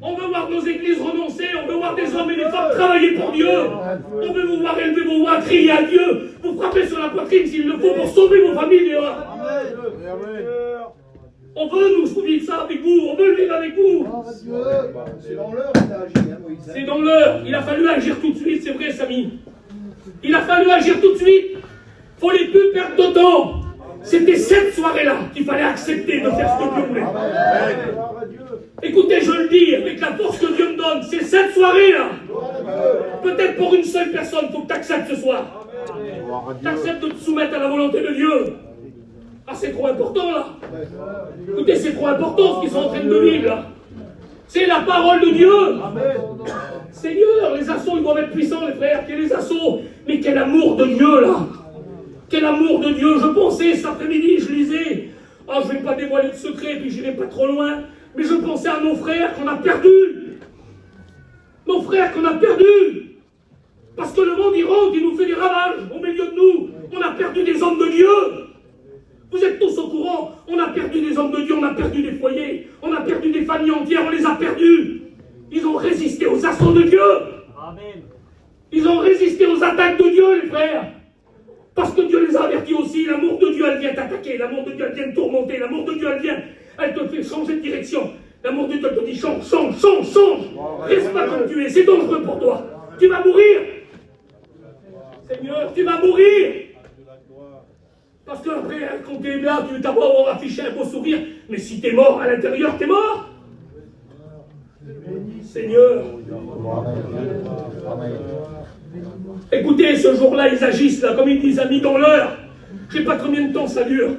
Speaker 1: On veut voir nos églises renoncer. On veut voir des hommes et des femmes travailler pour Dieu. On veut vous voir élever vos voix, crier à Dieu, vous frapper sur la poitrine s'il le faut pour sauver vos familles. On veut nous vivre ça avec vous. On veut le vivre avec vous.
Speaker 3: C'est dans l'heure qu'il a agi, Moïse.
Speaker 1: C'est dans l'heure. Il a fallu agir tout de suite, c'est vrai, Samy. Il a fallu agir tout de suite. Faut les plus perdre de temps. C'était cette soirée-là qu'il fallait accepter de faire ce que Dieu voulait. Écoutez, je le dis avec la force que Dieu me donne, c'est cette soirée-là. Peut-être pour une seule personne, il faut que tu acceptes ce soir. Tu acceptes de te soumettre à la volonté de Dieu. Ah, c'est trop important là. Écoutez, c'est trop important ce qu'ils sont en train de vivre là. C'est la parole de Dieu. Seigneur, les assauts, ils doivent être puissants, les frères. Quel les assauts. Mais quel amour de Dieu là. Quel amour de Dieu. Je pensais cet après-midi, je lisais. Ah, je ne vais pas dévoiler de secret, puis je n'irai pas trop loin. Mais je pensais à nos frères qu'on a perdus. Nos frères qu'on a perdus. Parce que le monde, il rentre, il nous fait des ravages au milieu de nous. On a perdu des hommes de Dieu. Vous êtes tous au courant. On a perdu des hommes de Dieu, on a perdu des foyers. On a perdu des familles entières, on les a perdus. Ils ont résisté aux assauts de Dieu. Amen. Ils ont résisté aux attaques de Dieu, les frères. Parce que Dieu les a avertis aussi. L'amour de Dieu, elle vient t'attaquer. L'amour de Dieu, elle vient te tourmenter. L'amour de Dieu, elle te fait changer de direction. L'amour de Dieu te dit change. Reste pas comme tu es, c'est dangereux pour toi. Tu vas mourir. Seigneur, tu vas mourir. Parce que après, quand tu es là, tu vas avoir affiché un beau sourire. Mais si tu es mort à l'intérieur, tu es mort. Seigneur. Écoutez, ce jour-là, ils agissent là, comme ils disent, amis dans l'heure. Je ne sais pas combien de temps ça dure.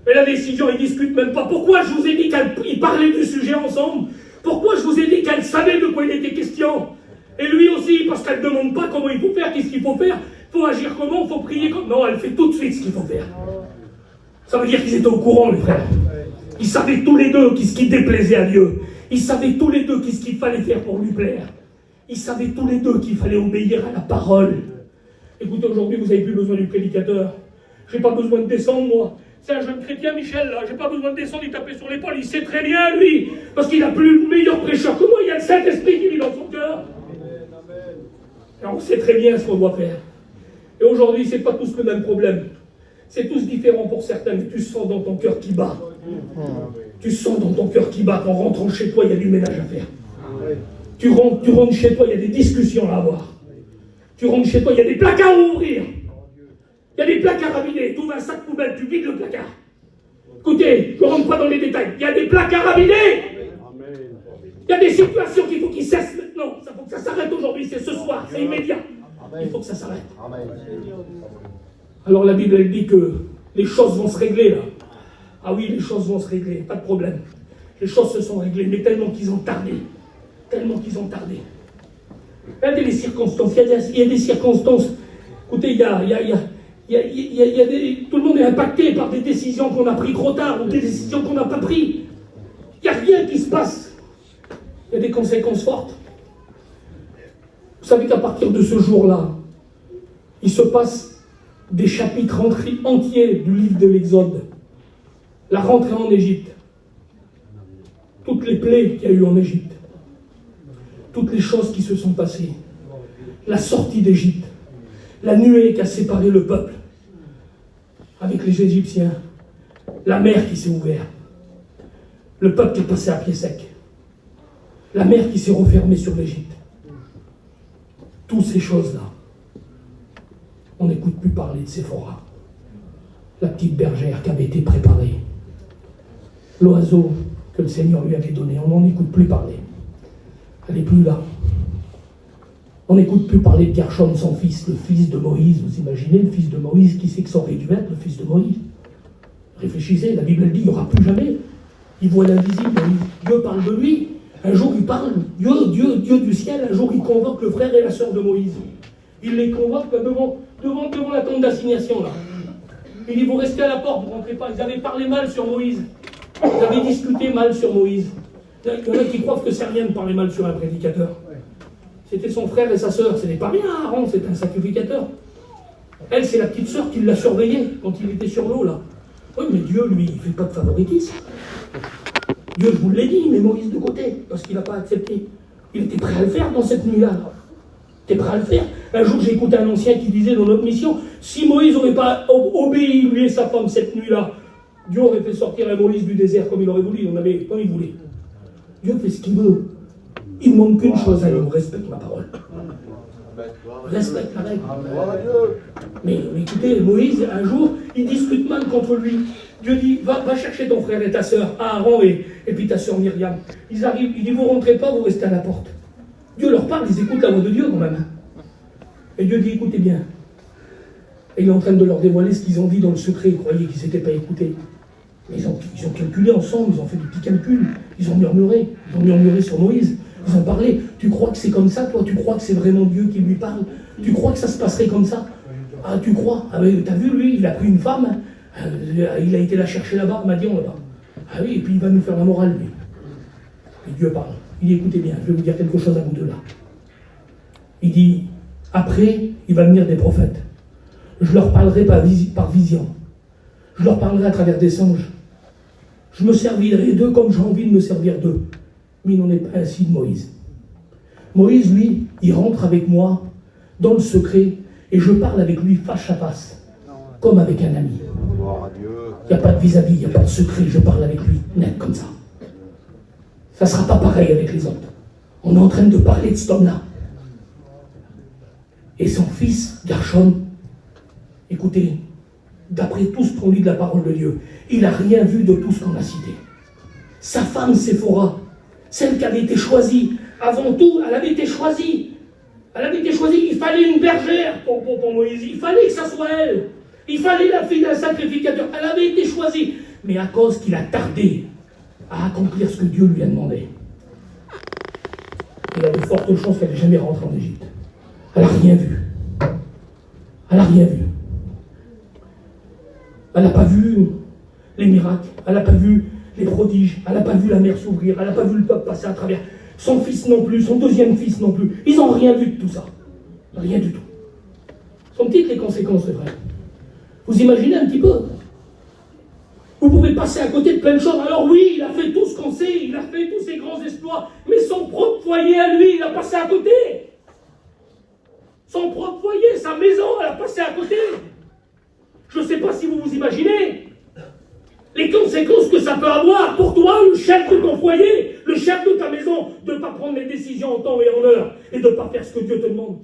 Speaker 1: Mais la décision, ils ne discutent même pas. Pourquoi je vous ai dit qu'ils parlaient du sujet ensemble? Pourquoi je vous ai dit qu'elle savait de quoi il était question? Et lui aussi, parce qu'elle ne demande pas comment il faut faire, qu'est-ce qu'il faut faire. Il faut agir comment, il faut prier comment. Non, elle fait tout de suite ce qu'il faut faire. Ça veut dire qu'ils étaient au courant, les frères. Ils savaient tous les deux ce qui déplaisait à Dieu. Ils savaient tous les deux ce qu'il fallait faire pour lui plaire. Ils savaient tous les deux qu'il fallait obéir à la parole. Écoutez, aujourd'hui, vous n'avez plus besoin du prédicateur. Je n'ai pas besoin de descendre, moi. C'est un jeune chrétien, Michel, là. Je n'ai pas besoin de descendre, il taper sur l'épaule. Il sait très bien, lui. Parce qu'il a plus le meilleur prêcheur que moi. Il y a le Saint-Esprit qui vit dans son cœur. Et on sait très bien ce qu'on doit faire. Et aujourd'hui, ce n'est pas tous le même problème. C'est tous différents pour certains, mais tu sens dans ton cœur qui bat. Tu sens dans ton cœur qui bat qu'en rentrant chez toi, il y a du ménage à faire. Tu rentres chez toi, il y a des discussions à avoir. Tu rentres chez toi, il y a des placards à ouvrir. Il y a des placards à vider. Tu ouvres un sac poubelle, tu vides le placard. Écoutez, je ne rentre pas dans les détails. Il y a des placards à vider. Il y a des situations qu'il faut qu'ils cessent maintenant. Il faut que ça s'arrête aujourd'hui, c'est ce soir, c'est immédiat. Il faut que ça s'arrête. Alors la Bible, elle dit que les choses vont se régler là. Ah oui, les choses vont se régler, pas de problème. Les choses se sont réglées, mais tellement qu'ils ont tardé. Tellement qu'ils ont tardé. Regardez les circonstances. Il y a des circonstances. Écoutez, tout le monde est impacté par des décisions qu'on a prises trop tard ou des décisions qu'on n'a pas prises. Il n'y a rien qui se passe. Il y a des conséquences fortes. Vous savez qu'à partir de ce jour-là, il se passe des chapitres entiers du livre de l'Exode. La rentrée en Égypte. Toutes les plaies qu'il y a eu en Égypte. Toutes les choses qui se sont passées. La sortie d'Égypte. La nuée qui a séparé le peuple avec les Égyptiens. La mer qui s'est ouverte. Le peuple qui est passé à pied sec. La mer qui s'est refermée sur l'Égypte. Toutes ces choses-là. On n'écoute plus parler de Séphora. La petite bergère qui avait été préparée. L'oiseau que le Seigneur lui avait donné. On n'en écoute plus parler. Elle n'est plus là. On n'écoute plus parler de Gershom, son fils, le fils de Moïse. Vous imaginez le fils de Moïse, qui c'est que ça aurait dû être le fils de Moïse? Réfléchissez, la Bible dit, il n'y aura plus jamais. Il voit l'invisible, Dieu parle de lui. Un jour il parle, Dieu du ciel, un jour il convoque le frère et la sœur de Moïse. Il les convoque devant la tente d'assignation là. Il dit, vous restez à la porte, vous ne rentrez pas. Ils avaient parlé mal sur Moïse. Ils avaient discuté mal sur Moïse. Il y en a qui croient que c'est rien de parler mal sur un prédicateur. C'était son frère et sa sœur. Ce n'est pas rien, Aaron, c'est un sacrificateur. Elle, c'est la petite sœur qui l'a surveillé quand il était sur l'eau, là. Oui, mais Dieu, lui, il ne fait pas de favoritisme. Dieu, je vous l'ai dit, met Moïse de côté, parce qu'il n'a pas accepté. Il était prêt à le faire dans cette nuit-là. Il était prêt à le faire. Un jour, j'ai écouté un ancien qui disait dans notre mission, si Moïse n'aurait pas obéi, lui et sa femme, cette nuit-là, Dieu aurait fait sortir un Moïse du désert comme il aurait voulu, comme il voulait. Dieu fait ce qu'il veut. Il ne manque qu'une chose à lui, on respecte ma parole. Respecte la règle. Mais écoutez, Moïse, un jour, il discute mal contre lui. Dieu dit, va chercher ton frère et ta sœur, Aaron et puis ta sœur Myriam. Ils arrivent, il dit, vous rentrez pas, vous restez à la porte. Dieu leur parle, ils écoutent la voix de Dieu quand même. Et Dieu dit, écoutez bien. Et il est en train de leur dévoiler ce qu'ils ont dit dans le secret. Ils croyaient qu'ils n'étaient pas écoutés. Mais ils ont calculé ensemble, ils ont fait des petits calculs. Ils ont murmuré sur Moïse. Ils ont parlé. Tu crois que c'est comme ça, toi? Tu crois que c'est vraiment Dieu qui lui parle? Tu crois que ça se passerait comme ça? Ah, tu crois? Ah, mais t'as vu, lui, il a pris une femme. Il a été la chercher là-bas, Madian là-bas. Ah oui, et puis il va nous faire la morale, lui. Et Dieu parle. Il dit, écoutez bien, je vais vous dire quelque chose à vous deux là. Il dit, après, il va venir des prophètes. Je leur parlerai par vision. Je leur parlerai à travers des songes. Je me servirai d'eux comme j'ai envie de me servir d'eux. Mais il n'en est pas ainsi de Moïse. Moïse, lui, il rentre avec moi dans le secret et je parle avec lui face à face, comme avec un ami. Il n'y a pas de vis-à-vis, il n'y a pas de secret, je parle avec lui, net comme ça. Ça ne sera pas pareil avec les autres. On est en train de parler de cet homme-là. Et son fils, Gershom, écoutez, d'après tout ce qu'on lit de la parole de Dieu, il n'a rien vu de tout ce qu'on a cité. Sa femme, Séphora, celle qui avait été choisie, avant tout, elle avait été choisie. Elle avait été choisie, il fallait une bergère pour Moïse, il fallait que ça soit elle. Il fallait la fille d'un sacrificateur, elle avait été choisie. Mais à cause qu'il a tardé à accomplir ce que Dieu lui a demandé, il a de fortes chances qu'elle n'ait jamais rentré en Égypte. Elle n'a rien vu. Elle n'a rien vu. Elle n'a pas vu les miracles, elle n'a pas vu les prodiges, elle n'a pas vu la mer s'ouvrir, elle n'a pas vu le peuple passer à travers. Son fils non plus, son deuxième fils non plus. Ils n'ont rien vu de tout ça. Rien du tout. Sont petites les conséquences, c'est vrai. Vous imaginez un petit peu? Vous pouvez passer à côté de plein de choses. Alors oui, il a fait tout ce qu'on sait, il a fait tous ses grands exploits, mais son propre foyer à lui, il a passé à côté. Son propre foyer, sa maison, elle a passé à côté. Je ne sais pas si vous vous imaginez les conséquences que ça peut avoir pour toi, le chef de ton foyer, le chef de ta maison, de ne pas prendre les décisions en temps et en heure et de ne pas faire ce que Dieu te demande.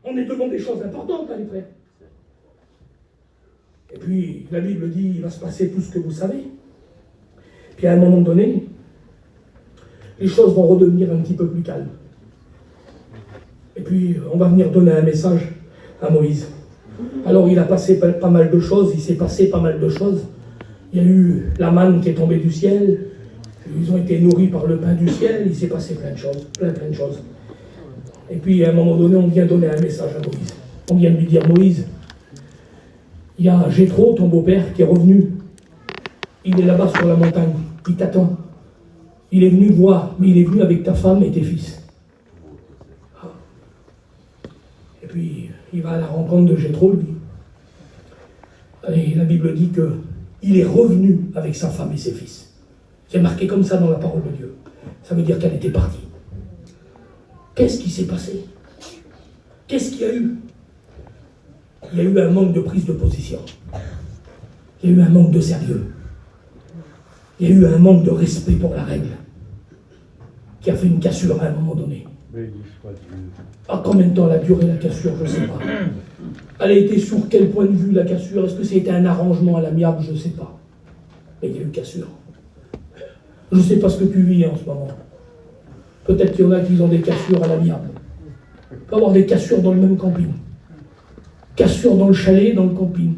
Speaker 1: On est devant des choses importantes, là, les frères. Et puis, la Bible dit, il va se passer tout ce que vous savez. Puis à un moment donné, les choses vont redevenir un petit peu plus calmes. Et puis, on va venir donner un message à Moïse. Alors, il a passé pas mal de choses, il s'est passé pas mal de choses. Il y a eu la manne qui est tombée du ciel, ils ont été nourris par le pain du ciel, il s'est passé plein de choses, plein de choses. Et puis, à un moment donné, on vient donner un message à Moïse. On vient lui dire, Moïse, il y a Jéthro, ton beau-père, qui est revenu. Il est là-bas sur la montagne, il t'attend. Il est venu voir, mais il est venu avec ta femme et tes fils. Et puis, il va à la rencontre de Jéthro, lui. Et la Bible dit qu'il est revenu avec sa femme et ses fils. C'est marqué comme ça dans la parole de Dieu. Ça veut dire qu'elle était partie. Qu'est-ce qui s'est passé? Qu'est-ce qu'il y a eu? Il y a eu un manque de prise de position. Il y a eu un manque de sérieux. Il y a eu un manque de respect pour la règle, qui a fait une cassure à un moment donné. À combien de temps elle a duré la cassure, je ne sais pas. Elle a été sur quel point de vue la cassure? Est-ce que c'était un arrangement à l'amiable? Je ne sais pas. Mais il y a eu cassure. Je ne sais pas ce que tu vis en ce moment. Peut-être qu'il y en a qui ont des cassures à l'amiable. Il peut y avoir des cassures dans le même camping. Cassure dans le chalet, dans le camping.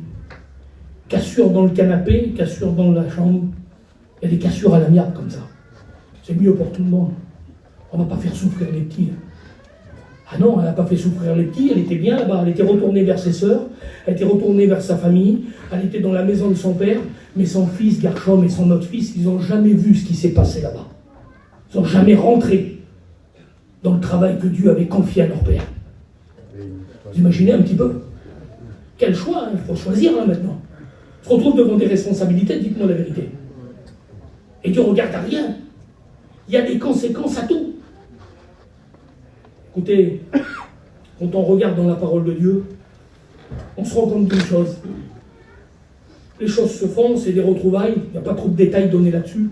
Speaker 1: Cassure dans le canapé, cassure dans la chambre. Il y a des cassures à l'amiable comme ça. C'est mieux pour tout le monde. On ne va pas faire souffrir les petits. Ah non, elle n'a pas fait souffrir les petits, elle était bien là-bas, elle était retournée vers ses sœurs, elle était retournée vers sa famille, elle était dans la maison de son père, mais son fils, Gershom, et son autre fils, ils n'ont jamais vu ce qui s'est passé là-bas. Ils n'ont jamais rentré dans le travail que Dieu avait confié à leur père. Vous imaginez un petit peu? Quel choix, il faut choisir là maintenant. On se retrouve devant des responsabilités, dites-moi la vérité. Et Dieu regarde à rien. Il y a des conséquences à tout. Écoutez, quand on regarde dans la parole de Dieu, on se rend compte d'une chose. Les choses se font, c'est des retrouvailles, il n'y a pas trop de détails donnés là-dessus.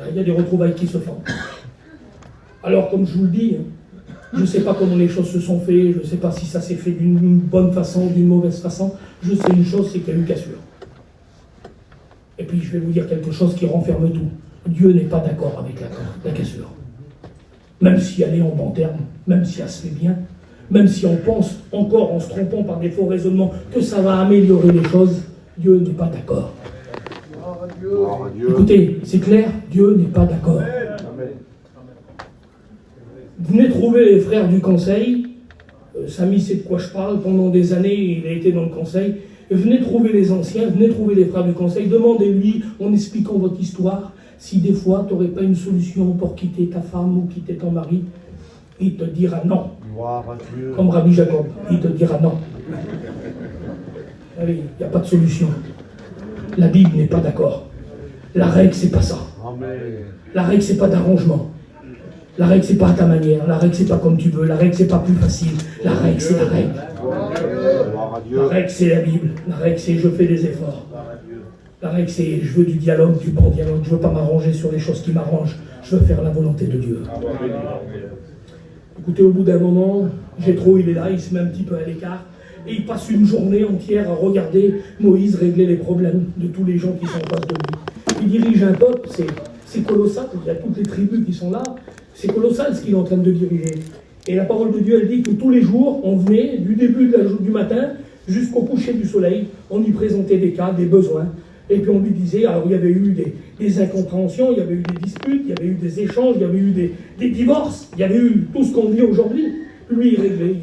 Speaker 1: Il y a des retrouvailles qui se font. Alors, comme je vous le dis, Je ne sais pas comment les choses se sont faites, je ne sais pas si ça s'est fait d'une bonne façon, d'une mauvaise façon. Je sais une chose, c'est qu'il y a eu cassure. Et puis je vais vous dire quelque chose qui renferme tout. Dieu n'est pas d'accord avec la cassure. Même si elle est en bon terme, même si elle se fait bien, même si on pense encore en se trompant par des faux raisonnements que ça va améliorer les choses, Dieu n'est pas d'accord. Écoutez, c'est clair, Dieu n'est pas d'accord. Venez trouver les frères du conseil. Samy sait de quoi je parle. Pendant des années, il a été dans le conseil. Venez trouver les anciens, venez trouver les frères du conseil. Demandez-lui, en expliquant votre histoire, si des fois, tu n'aurais pas une solution pour quitter ta femme ou quitter ton mari. Il te dira non. Comme Rabbi Jacob, il te dira non. Allez, il n'y a pas de solution. La Bible n'est pas d'accord. La règle, c'est pas ça. La règle, c'est pas d'arrangement. La règle, c'est pas à ta manière. La règle, c'est pas comme tu veux. La règle, c'est pas plus facile. La règle, c'est la règle. La règle, c'est la Bible. La règle, c'est je fais des efforts. La règle, c'est je veux du dialogue, du bon dialogue. Je veux pas m'arranger sur les choses qui m'arrangent. Je veux faire la volonté de Dieu. Écoutez, au bout d'un moment, Jéthro, il est là, il se met un petit peu à l'écart. Et il passe une journée entière à regarder Moïse régler les problèmes de tous les gens qui sont en face de lui. Il dirige un peuple, c'est colossal. Il y a toutes les tribus qui sont là. C'est colossal ce qu'il est en train de diriger. Et la parole de Dieu, elle dit que tous les jours, on venait, du début du matin jusqu'au coucher du soleil, on y présentait des cas, des besoins. Et puis on lui disait, alors il y avait eu des incompréhensions, il y avait eu des disputes, il y avait eu des échanges, il y avait eu des divorces, il y avait eu tout ce qu'on vit aujourd'hui. Lui, il réglait.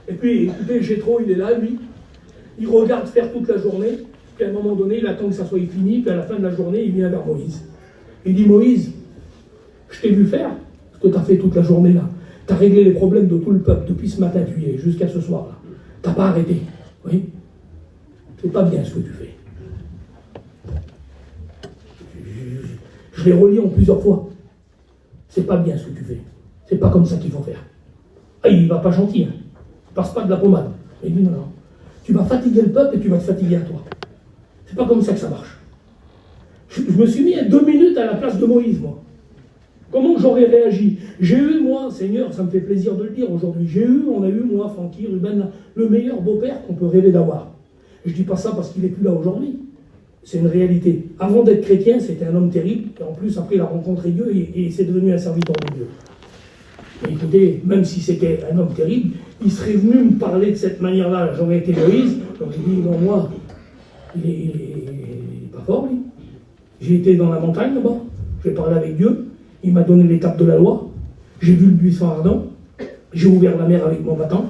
Speaker 1: Et puis, écoutez, Jéthro, il est là, lui, il regarde faire toute la journée, puis à un moment donné, il attend que ça soit fini, puis à la fin de la journée, il vient vers Moïse. Il dit, Moïse, je t'ai vu faire ce que tu as fait toute la journée là. Tu as réglé les problèmes de tout le peuple depuis ce matin tu y es jusqu'à ce soir là. Tu n'as pas arrêté. Oui. C'est pas bien ce que tu fais. Je l'ai relié en plusieurs fois. C'est pas bien ce que tu fais. C'est pas comme ça qu'il faut faire. Ah, il va pas gentil. Hein. Il passe pas de la pommade. Il dit non. Tu vas fatiguer le peuple et tu vas te fatiguer à toi. C'est pas comme ça que ça marche. Je me suis mis à 2 minutes à la place de Moïse, moi. Comment j'aurais réagi? J'ai eu, moi, Seigneur, ça me fait plaisir de le dire aujourd'hui, on a eu, moi, Francky, Ruben, le meilleur beau-père qu'on peut rêver d'avoir. Je dis pas ça parce qu'il n'est plus là aujourd'hui. C'est une réalité. Avant d'être chrétien, c'était un homme terrible, et en plus, après, il a rencontré Dieu, et c'est devenu un serviteur de Dieu. Et écoutez, même si c'était un homme terrible, il serait venu me parler de cette manière-là. J'aurais été Moïse, j'aurais dit, non, moi, il est pas fort, lui. J'ai été dans la montagne, là-bas, j'ai parlé avec Dieu, il m'a donné l'étape de la loi, j'ai vu le buisson ardent, j'ai ouvert la mer avec mon bâton,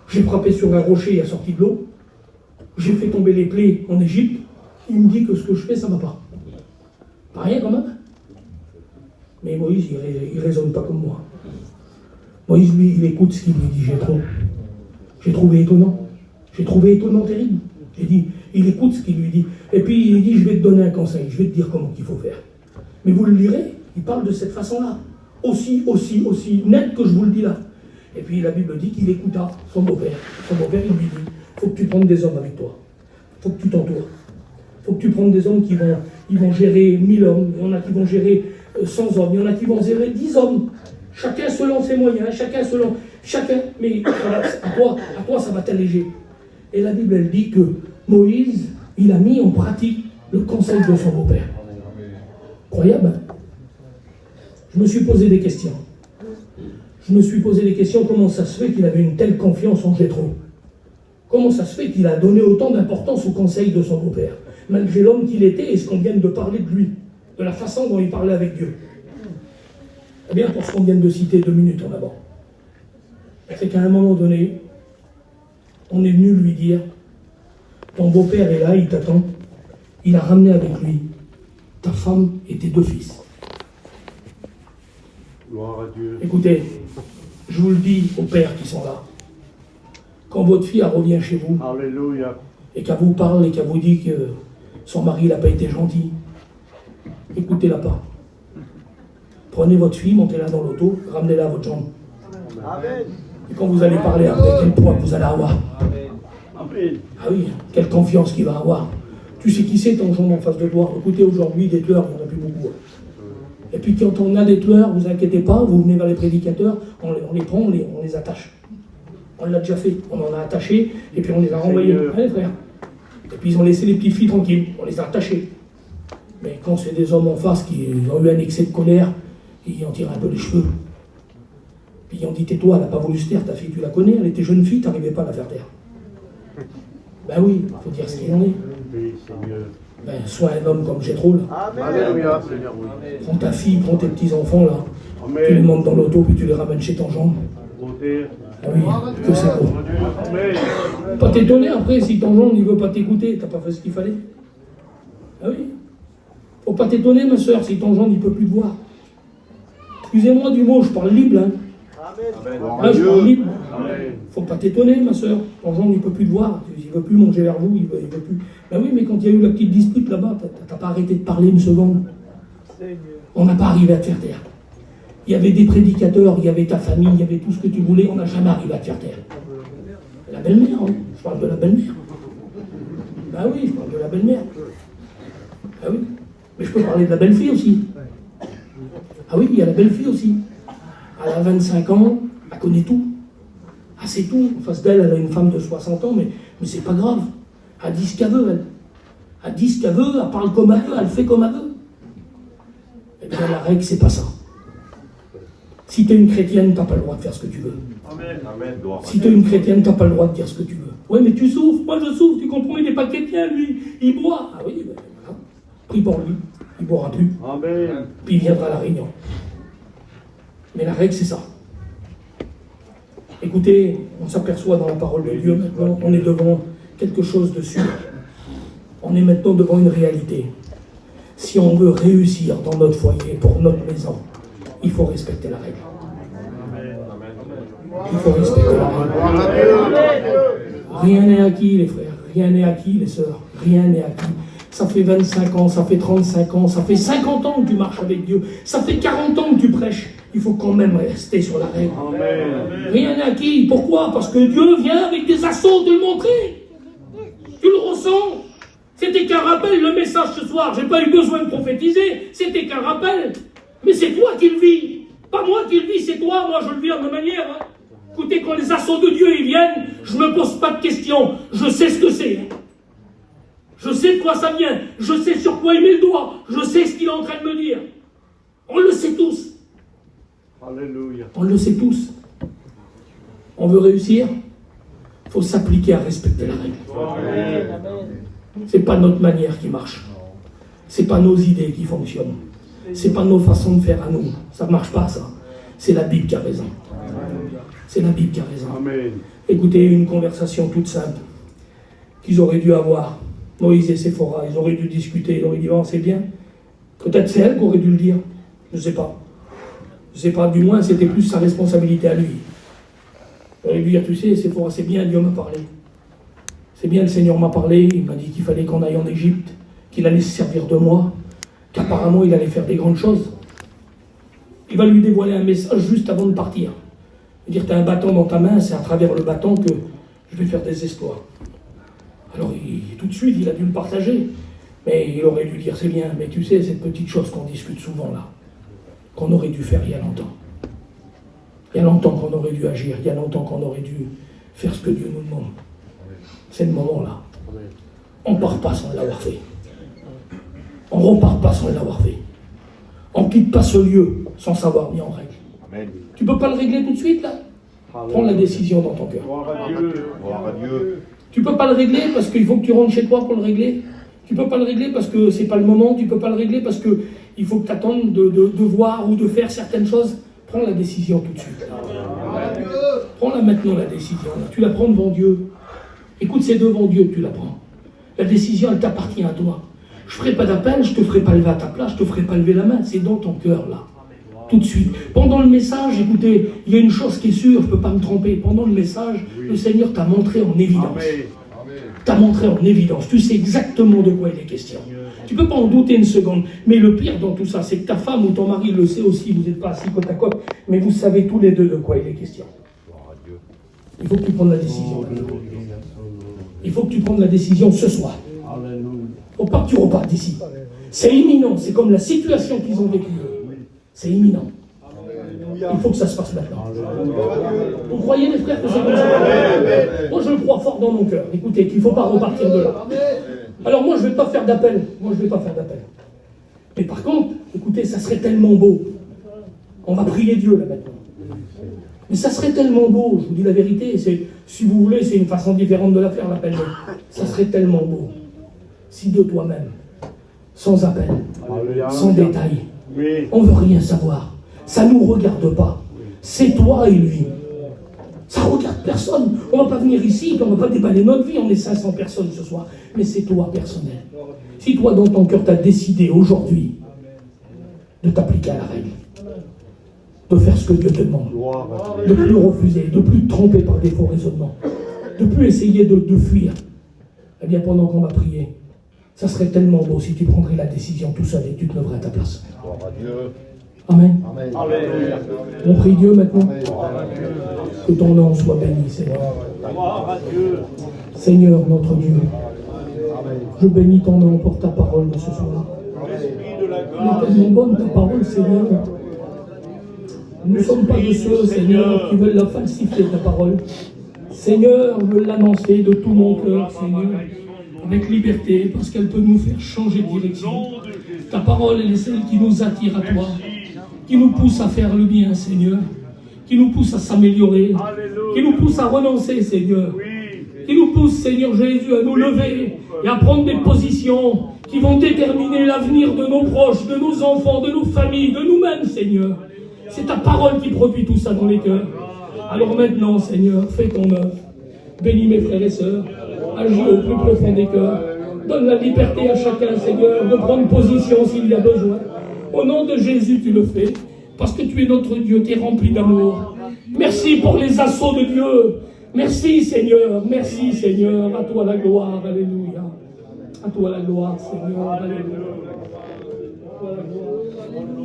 Speaker 1: j'ai frappé sur un rocher et a sorti de l'eau, j'ai fait tomber les plaies en Égypte, il me dit que ce que je fais, ça ne va pas. Pas rien quand même. Mais Moïse, il ne raisonne pas comme moi. Moïse, lui, il écoute ce qu'il lui dit, j'ai trouvé étonnant. J'ai trouvé étonnant terrible. J'ai dit, il écoute ce qu'il lui dit. Et puis il dit, je vais te donner un conseil, je vais te dire comment il faut faire. Mais vous le lirez, il parle de cette façon-là. Aussi net que je vous le dis là. Et puis la Bible dit qu'il écouta son beau-père. Son beau-père, il lui dit, il faut que tu prennes des hommes avec toi. Il faut que tu t'entoures. Il faut que tu prennes des hommes qui vont gérer 1000 hommes. Il y en a qui vont gérer 100 hommes. Il y en a qui vont gérer 10 hommes. Chacun selon ses moyens, mais à toi, ça va t'alléger. Et la Bible, elle dit que Moïse, il a mis en pratique le conseil de son beau-père. Incroyable. Je me suis posé des questions. Comment ça se fait qu'il avait une telle confiance en Jéthro? Comment ça se fait qu'il a donné autant d'importance au conseil de son beau-père, malgré l'homme qu'il était et ce qu'on vient de parler de lui, de la façon dont il parlait avec Dieu? Eh bien, pour ce qu'on vient de citer 2 minutes en avant, c'est qu'à un moment donné, on est venu lui dire, ton beau-père est là, il t'attend, il a ramené avec lui ta femme et tes 2 fils.
Speaker 4: Gloire à Dieu.
Speaker 1: Écoutez, je vous le dis aux pères qui sont là, quand votre fille revient chez vous,
Speaker 4: Alléluia.
Speaker 1: et qu'elle vous parle et qu'elle vous dit que son mari n'a pas été gentil, écoutez-la pas. Prenez votre fille, montez-la dans l'auto, ramenez-la à votre chambre.
Speaker 4: Amen.
Speaker 1: Et quand vous allez parler après, quel poids vous allez avoir.
Speaker 4: Amen.
Speaker 1: Ah oui, quelle confiance qu'il va avoir. Tu sais qui c'est ton jambe en face de toi. Écoutez, aujourd'hui, des tueurs, il n'y en a plus beaucoup. Et puis quand on a des tueurs, vous inquiétez pas, vous venez vers les prédicateurs, on les prend, on les attache. On l'a déjà fait, on en a attaché, et puis on les a renvoyés. Allez frère. Et puis ils ont laissé les petites filles tranquilles, on les a attachées. Mais quand c'est des hommes en face qui ont eu un excès de colère, ils en tirent un peu les cheveux. Puis ils ont dit, tais-toi, elle n'a pas voulu se taire, ta fille, tu la connais, elle était jeune fille, tu n'arrivais pas à la faire taire. Ben oui, il faut dire ce qu'il en est.
Speaker 4: Oui, Seigneur.
Speaker 1: Ben, sois un homme comme Jétro, là.
Speaker 4: Alléluia, Seigneur, oui.
Speaker 1: Prends ta fille, prends tes petits-enfants, là.
Speaker 4: Amen.
Speaker 1: Tu les montes dans l'auto, puis tu les ramènes chez ton gendre.
Speaker 4: Monter.
Speaker 1: Ah oui, que c'est beau.
Speaker 4: Amen.
Speaker 1: Pas t'étonner après si ton gendre ne veut pas t'écouter, t'as pas fait ce qu'il fallait. Ah oui. Faut pas t'étonner, ma soeur, si ton gendre ne peut plus te voir. Excusez-moi du mot, je parle libre, hein. Ah, je parle libre. Faut pas t'étonner, ma soeur. Ton gendre, il peut plus te voir. Il veut plus manger vers vous, il veut plus. Ben oui, mais quand il y a eu la petite dispute là-bas, t'as pas arrêté de parler une seconde. On n'a pas arrivé à te faire taire. Il y avait des prédicateurs, il y avait ta famille, il y avait tout ce que tu voulais, on n'a jamais arrivé à te faire taire. La belle-mère, hein. Je parle de la belle-mère. Ben oui, je parle de la belle-mère. Ah oui. Mais je peux parler de la belle-fille aussi. Ah oui, il y a la belle-fille aussi. Elle a 25 ans, elle connaît tout. Ah, c'est tout. En face d'elle, elle a une femme de 60 ans, mais c'est pas grave. Elle dit ce qu'elle veut, elle. Elle dit ce qu'elle veut, elle parle comme elle veut, elle fait comme elle veut. Eh bien, la règle, c'est pas ça. Si tu es une chrétienne, tu n'as pas le droit de faire ce que tu veux.
Speaker 4: Amen. Amen.
Speaker 1: Si tu es une chrétienne, tu n'as pas le droit de dire ce que tu veux. Ouais, mais tu souffres, moi je souffre, tu comprends, il n'est pas chrétien, lui. Il boit. Ah oui, ben voilà. Prie pour lui. Il ne boira plus.
Speaker 4: Amen.
Speaker 1: Puis il viendra à la réunion. Mais la règle, c'est ça. Écoutez, on s'aperçoit dans la parole de Dieu maintenant, on est devant quelque chose de sûr. On est maintenant devant une réalité. Si on veut réussir dans notre foyer, pour notre maison, il faut respecter la règle. Il faut respecter la règle. Rien n'est acquis, les frères. Rien n'est acquis, les sœurs. Rien n'est acquis. Ça fait 25 ans, ça fait 35 ans, ça fait 50 ans que tu marches avec Dieu. Ça fait 40 ans que tu prêches. Il faut quand même rester sur la règle.
Speaker 4: Amen.
Speaker 1: Rien n'est acquis. Pourquoi? Parce que Dieu vient avec des assauts te le montrer. Tu le ressens. C'était qu'un rappel, le message ce soir. J'ai pas eu besoin de prophétiser. C'était qu'un rappel. Mais c'est toi qui le vis. Pas moi qui le vis, c'est toi. Moi, je le vis en ma manière. Hein. Écoutez, quand les assauts de Dieu ils viennent, je ne me pose pas de questions. Je sais ce que c'est. Je sais de quoi ça vient. Je sais sur quoi il met le doigt. Je sais ce qu'il est en train de me dire. On le sait tous.
Speaker 4: Alléluia.
Speaker 1: On le sait tous. On veut réussir, il faut s'appliquer à respecter la règle. C'est pas notre manière qui marche. C'est pas nos idées qui fonctionnent. C'est pas nos façons de faire à nous. Ça ne marche pas, ça. C'est la Bible qui a raison. C'est la Bible qui a raison.
Speaker 4: Amen.
Speaker 1: Écoutez, une conversation toute simple qu'ils auraient dû avoir. Moïse et Séphora, ils auraient dû discuter, ils auraient dit, oh, c'est bien. Peut-être c'est elle qui aurait dû le dire. Je ne sais pas. Je ne sais pas, du moins, c'était plus sa responsabilité à lui. Il aurait dû dire, tu sais, Séphora, c'est bien, Dieu m'a parlé. C'est bien, le Seigneur m'a parlé, il m'a dit qu'il fallait qu'on aille en Égypte, qu'il allait se servir de moi, qu'apparemment il allait faire des grandes choses. Il va lui dévoiler un message juste avant de partir. Il va dire, tu as un bâton dans ta main, c'est à travers le bâton que je vais faire des exploits. Alors, tout de suite, il a dû le partager. Mais il aurait dû dire, c'est bien, mais tu sais, cette petite chose qu'on discute souvent là, qu'on aurait dû faire il y a longtemps. Il y a longtemps qu'on aurait dû agir, il y a longtemps qu'on aurait dû faire ce que Dieu nous demande. C'est le moment là. On ne part pas sans l'avoir fait. On ne repart pas sans l'avoir fait. On ne quitte pas ce lieu sans savoir mis en règle.
Speaker 4: Amen.
Speaker 1: Tu ne peux pas le régler tout de suite là? Prends la décision dans ton cœur.
Speaker 4: Gloire à Dieu. Gloire à Dieu.
Speaker 1: Tu ne peux pas le régler parce qu'il faut que tu rentres chez toi pour le régler. Tu ne peux pas le régler parce que c'est pas le moment. Tu ne peux pas le régler parce qu'il faut que tu attendes de voir ou de faire certaines choses. Prends la décision tout de suite. Prends-la maintenant, la décision. Tu la prends devant Dieu. Écoute, c'est devant Dieu que tu la prends. La décision, elle t'appartient à toi. Je ne ferai pas d'appel, je ne te ferai pas lever à ta place, je ne te ferai pas lever la main. C'est dans ton cœur, là. Tout de suite. Pendant le message, écoutez, il y a une chose qui est sûre, je ne peux pas me tromper. Pendant le message, le Seigneur t'a montré en évidence. T'a montré en évidence. Tu sais exactement de quoi il est question. Tu ne peux pas en douter une seconde. Mais le pire dans tout ça, c'est que ta femme ou ton mari le sait aussi. Vous n'êtes pas assis côte à côte, mais vous savez tous les deux de quoi il est question. Il faut que tu prennes la décision. Il faut que tu prennes la décision ce soir. Il ne faut pas que tu repartes d'ici. C'est imminent. C'est comme la situation qu'ils ont vécue. C'est imminent. Il faut que ça se passe maintenant. Vous croyez, les frères, que c'est comme ça? Moi, je le crois fort dans mon cœur. Écoutez, qu'il ne faut pas repartir de là. Alors moi, je ne vais pas faire d'appel. Mais par contre, écoutez, ça serait tellement beau. On va prier Dieu, là, maintenant. Mais ça serait tellement beau, je vous dis la vérité. Si vous voulez, c'est une façon différente de la faire, l'appel. Ça serait tellement beau. Si de toi-même, sans appel, sans détail, on ne veut rien savoir. Ça ne nous regarde pas. C'est toi et lui. Ça ne regarde personne. On ne va pas venir ici, on ne va pas déballer notre vie. On est 500 personnes ce soir. Mais c'est toi personnel. Si toi, dans ton cœur, tu as décidé aujourd'hui de t'appliquer à la règle, de faire ce que Dieu te demande, de plus refuser, de plus te tromper par des faux raisonnements, de plus essayer de fuir, eh bien, pendant qu'on va prier, ça serait tellement beau si tu prendrais la décision tout seul et tu te leverais à ta place. Amen. On prie Dieu maintenant. Que ton nom soit béni, Seigneur. Seigneur, notre Dieu, je bénis ton nom pour ta parole de ce soir. Elle est tellement bonne ta parole, Seigneur. Nous ne sommes pas de ceux, Seigneur, qui veulent la falsifier, ta parole. Seigneur, je veux l'annoncer de tout mon cœur, Seigneur, avec liberté, parce qu'elle peut nous faire changer de direction. Ta parole, elle est celle qui nous attire à toi, qui nous pousse à faire le bien, Seigneur, qui nous pousse à s'améliorer, qui nous pousse à renoncer, Seigneur, qui nous pousse, Seigneur Jésus, à nous lever et à prendre des positions qui vont déterminer l'avenir de nos proches, de nos enfants, de nos familles, de nous-mêmes, Seigneur. C'est ta parole qui produit tout ça dans les cœurs. Alors maintenant, Seigneur, fais ton œuvre. Bénis mes frères et sœurs. Agis au plus profond des cœurs. Donne la liberté à chacun, Seigneur, de prendre position s'il y a besoin. Au nom de Jésus, tu le fais. Parce que tu es notre Dieu, tu es rempli d'amour. Merci pour les assauts de Dieu. Merci, Seigneur. Merci, Seigneur. À toi la gloire. Alléluia. À toi la gloire, Seigneur. Alléluia. À toi la gloire.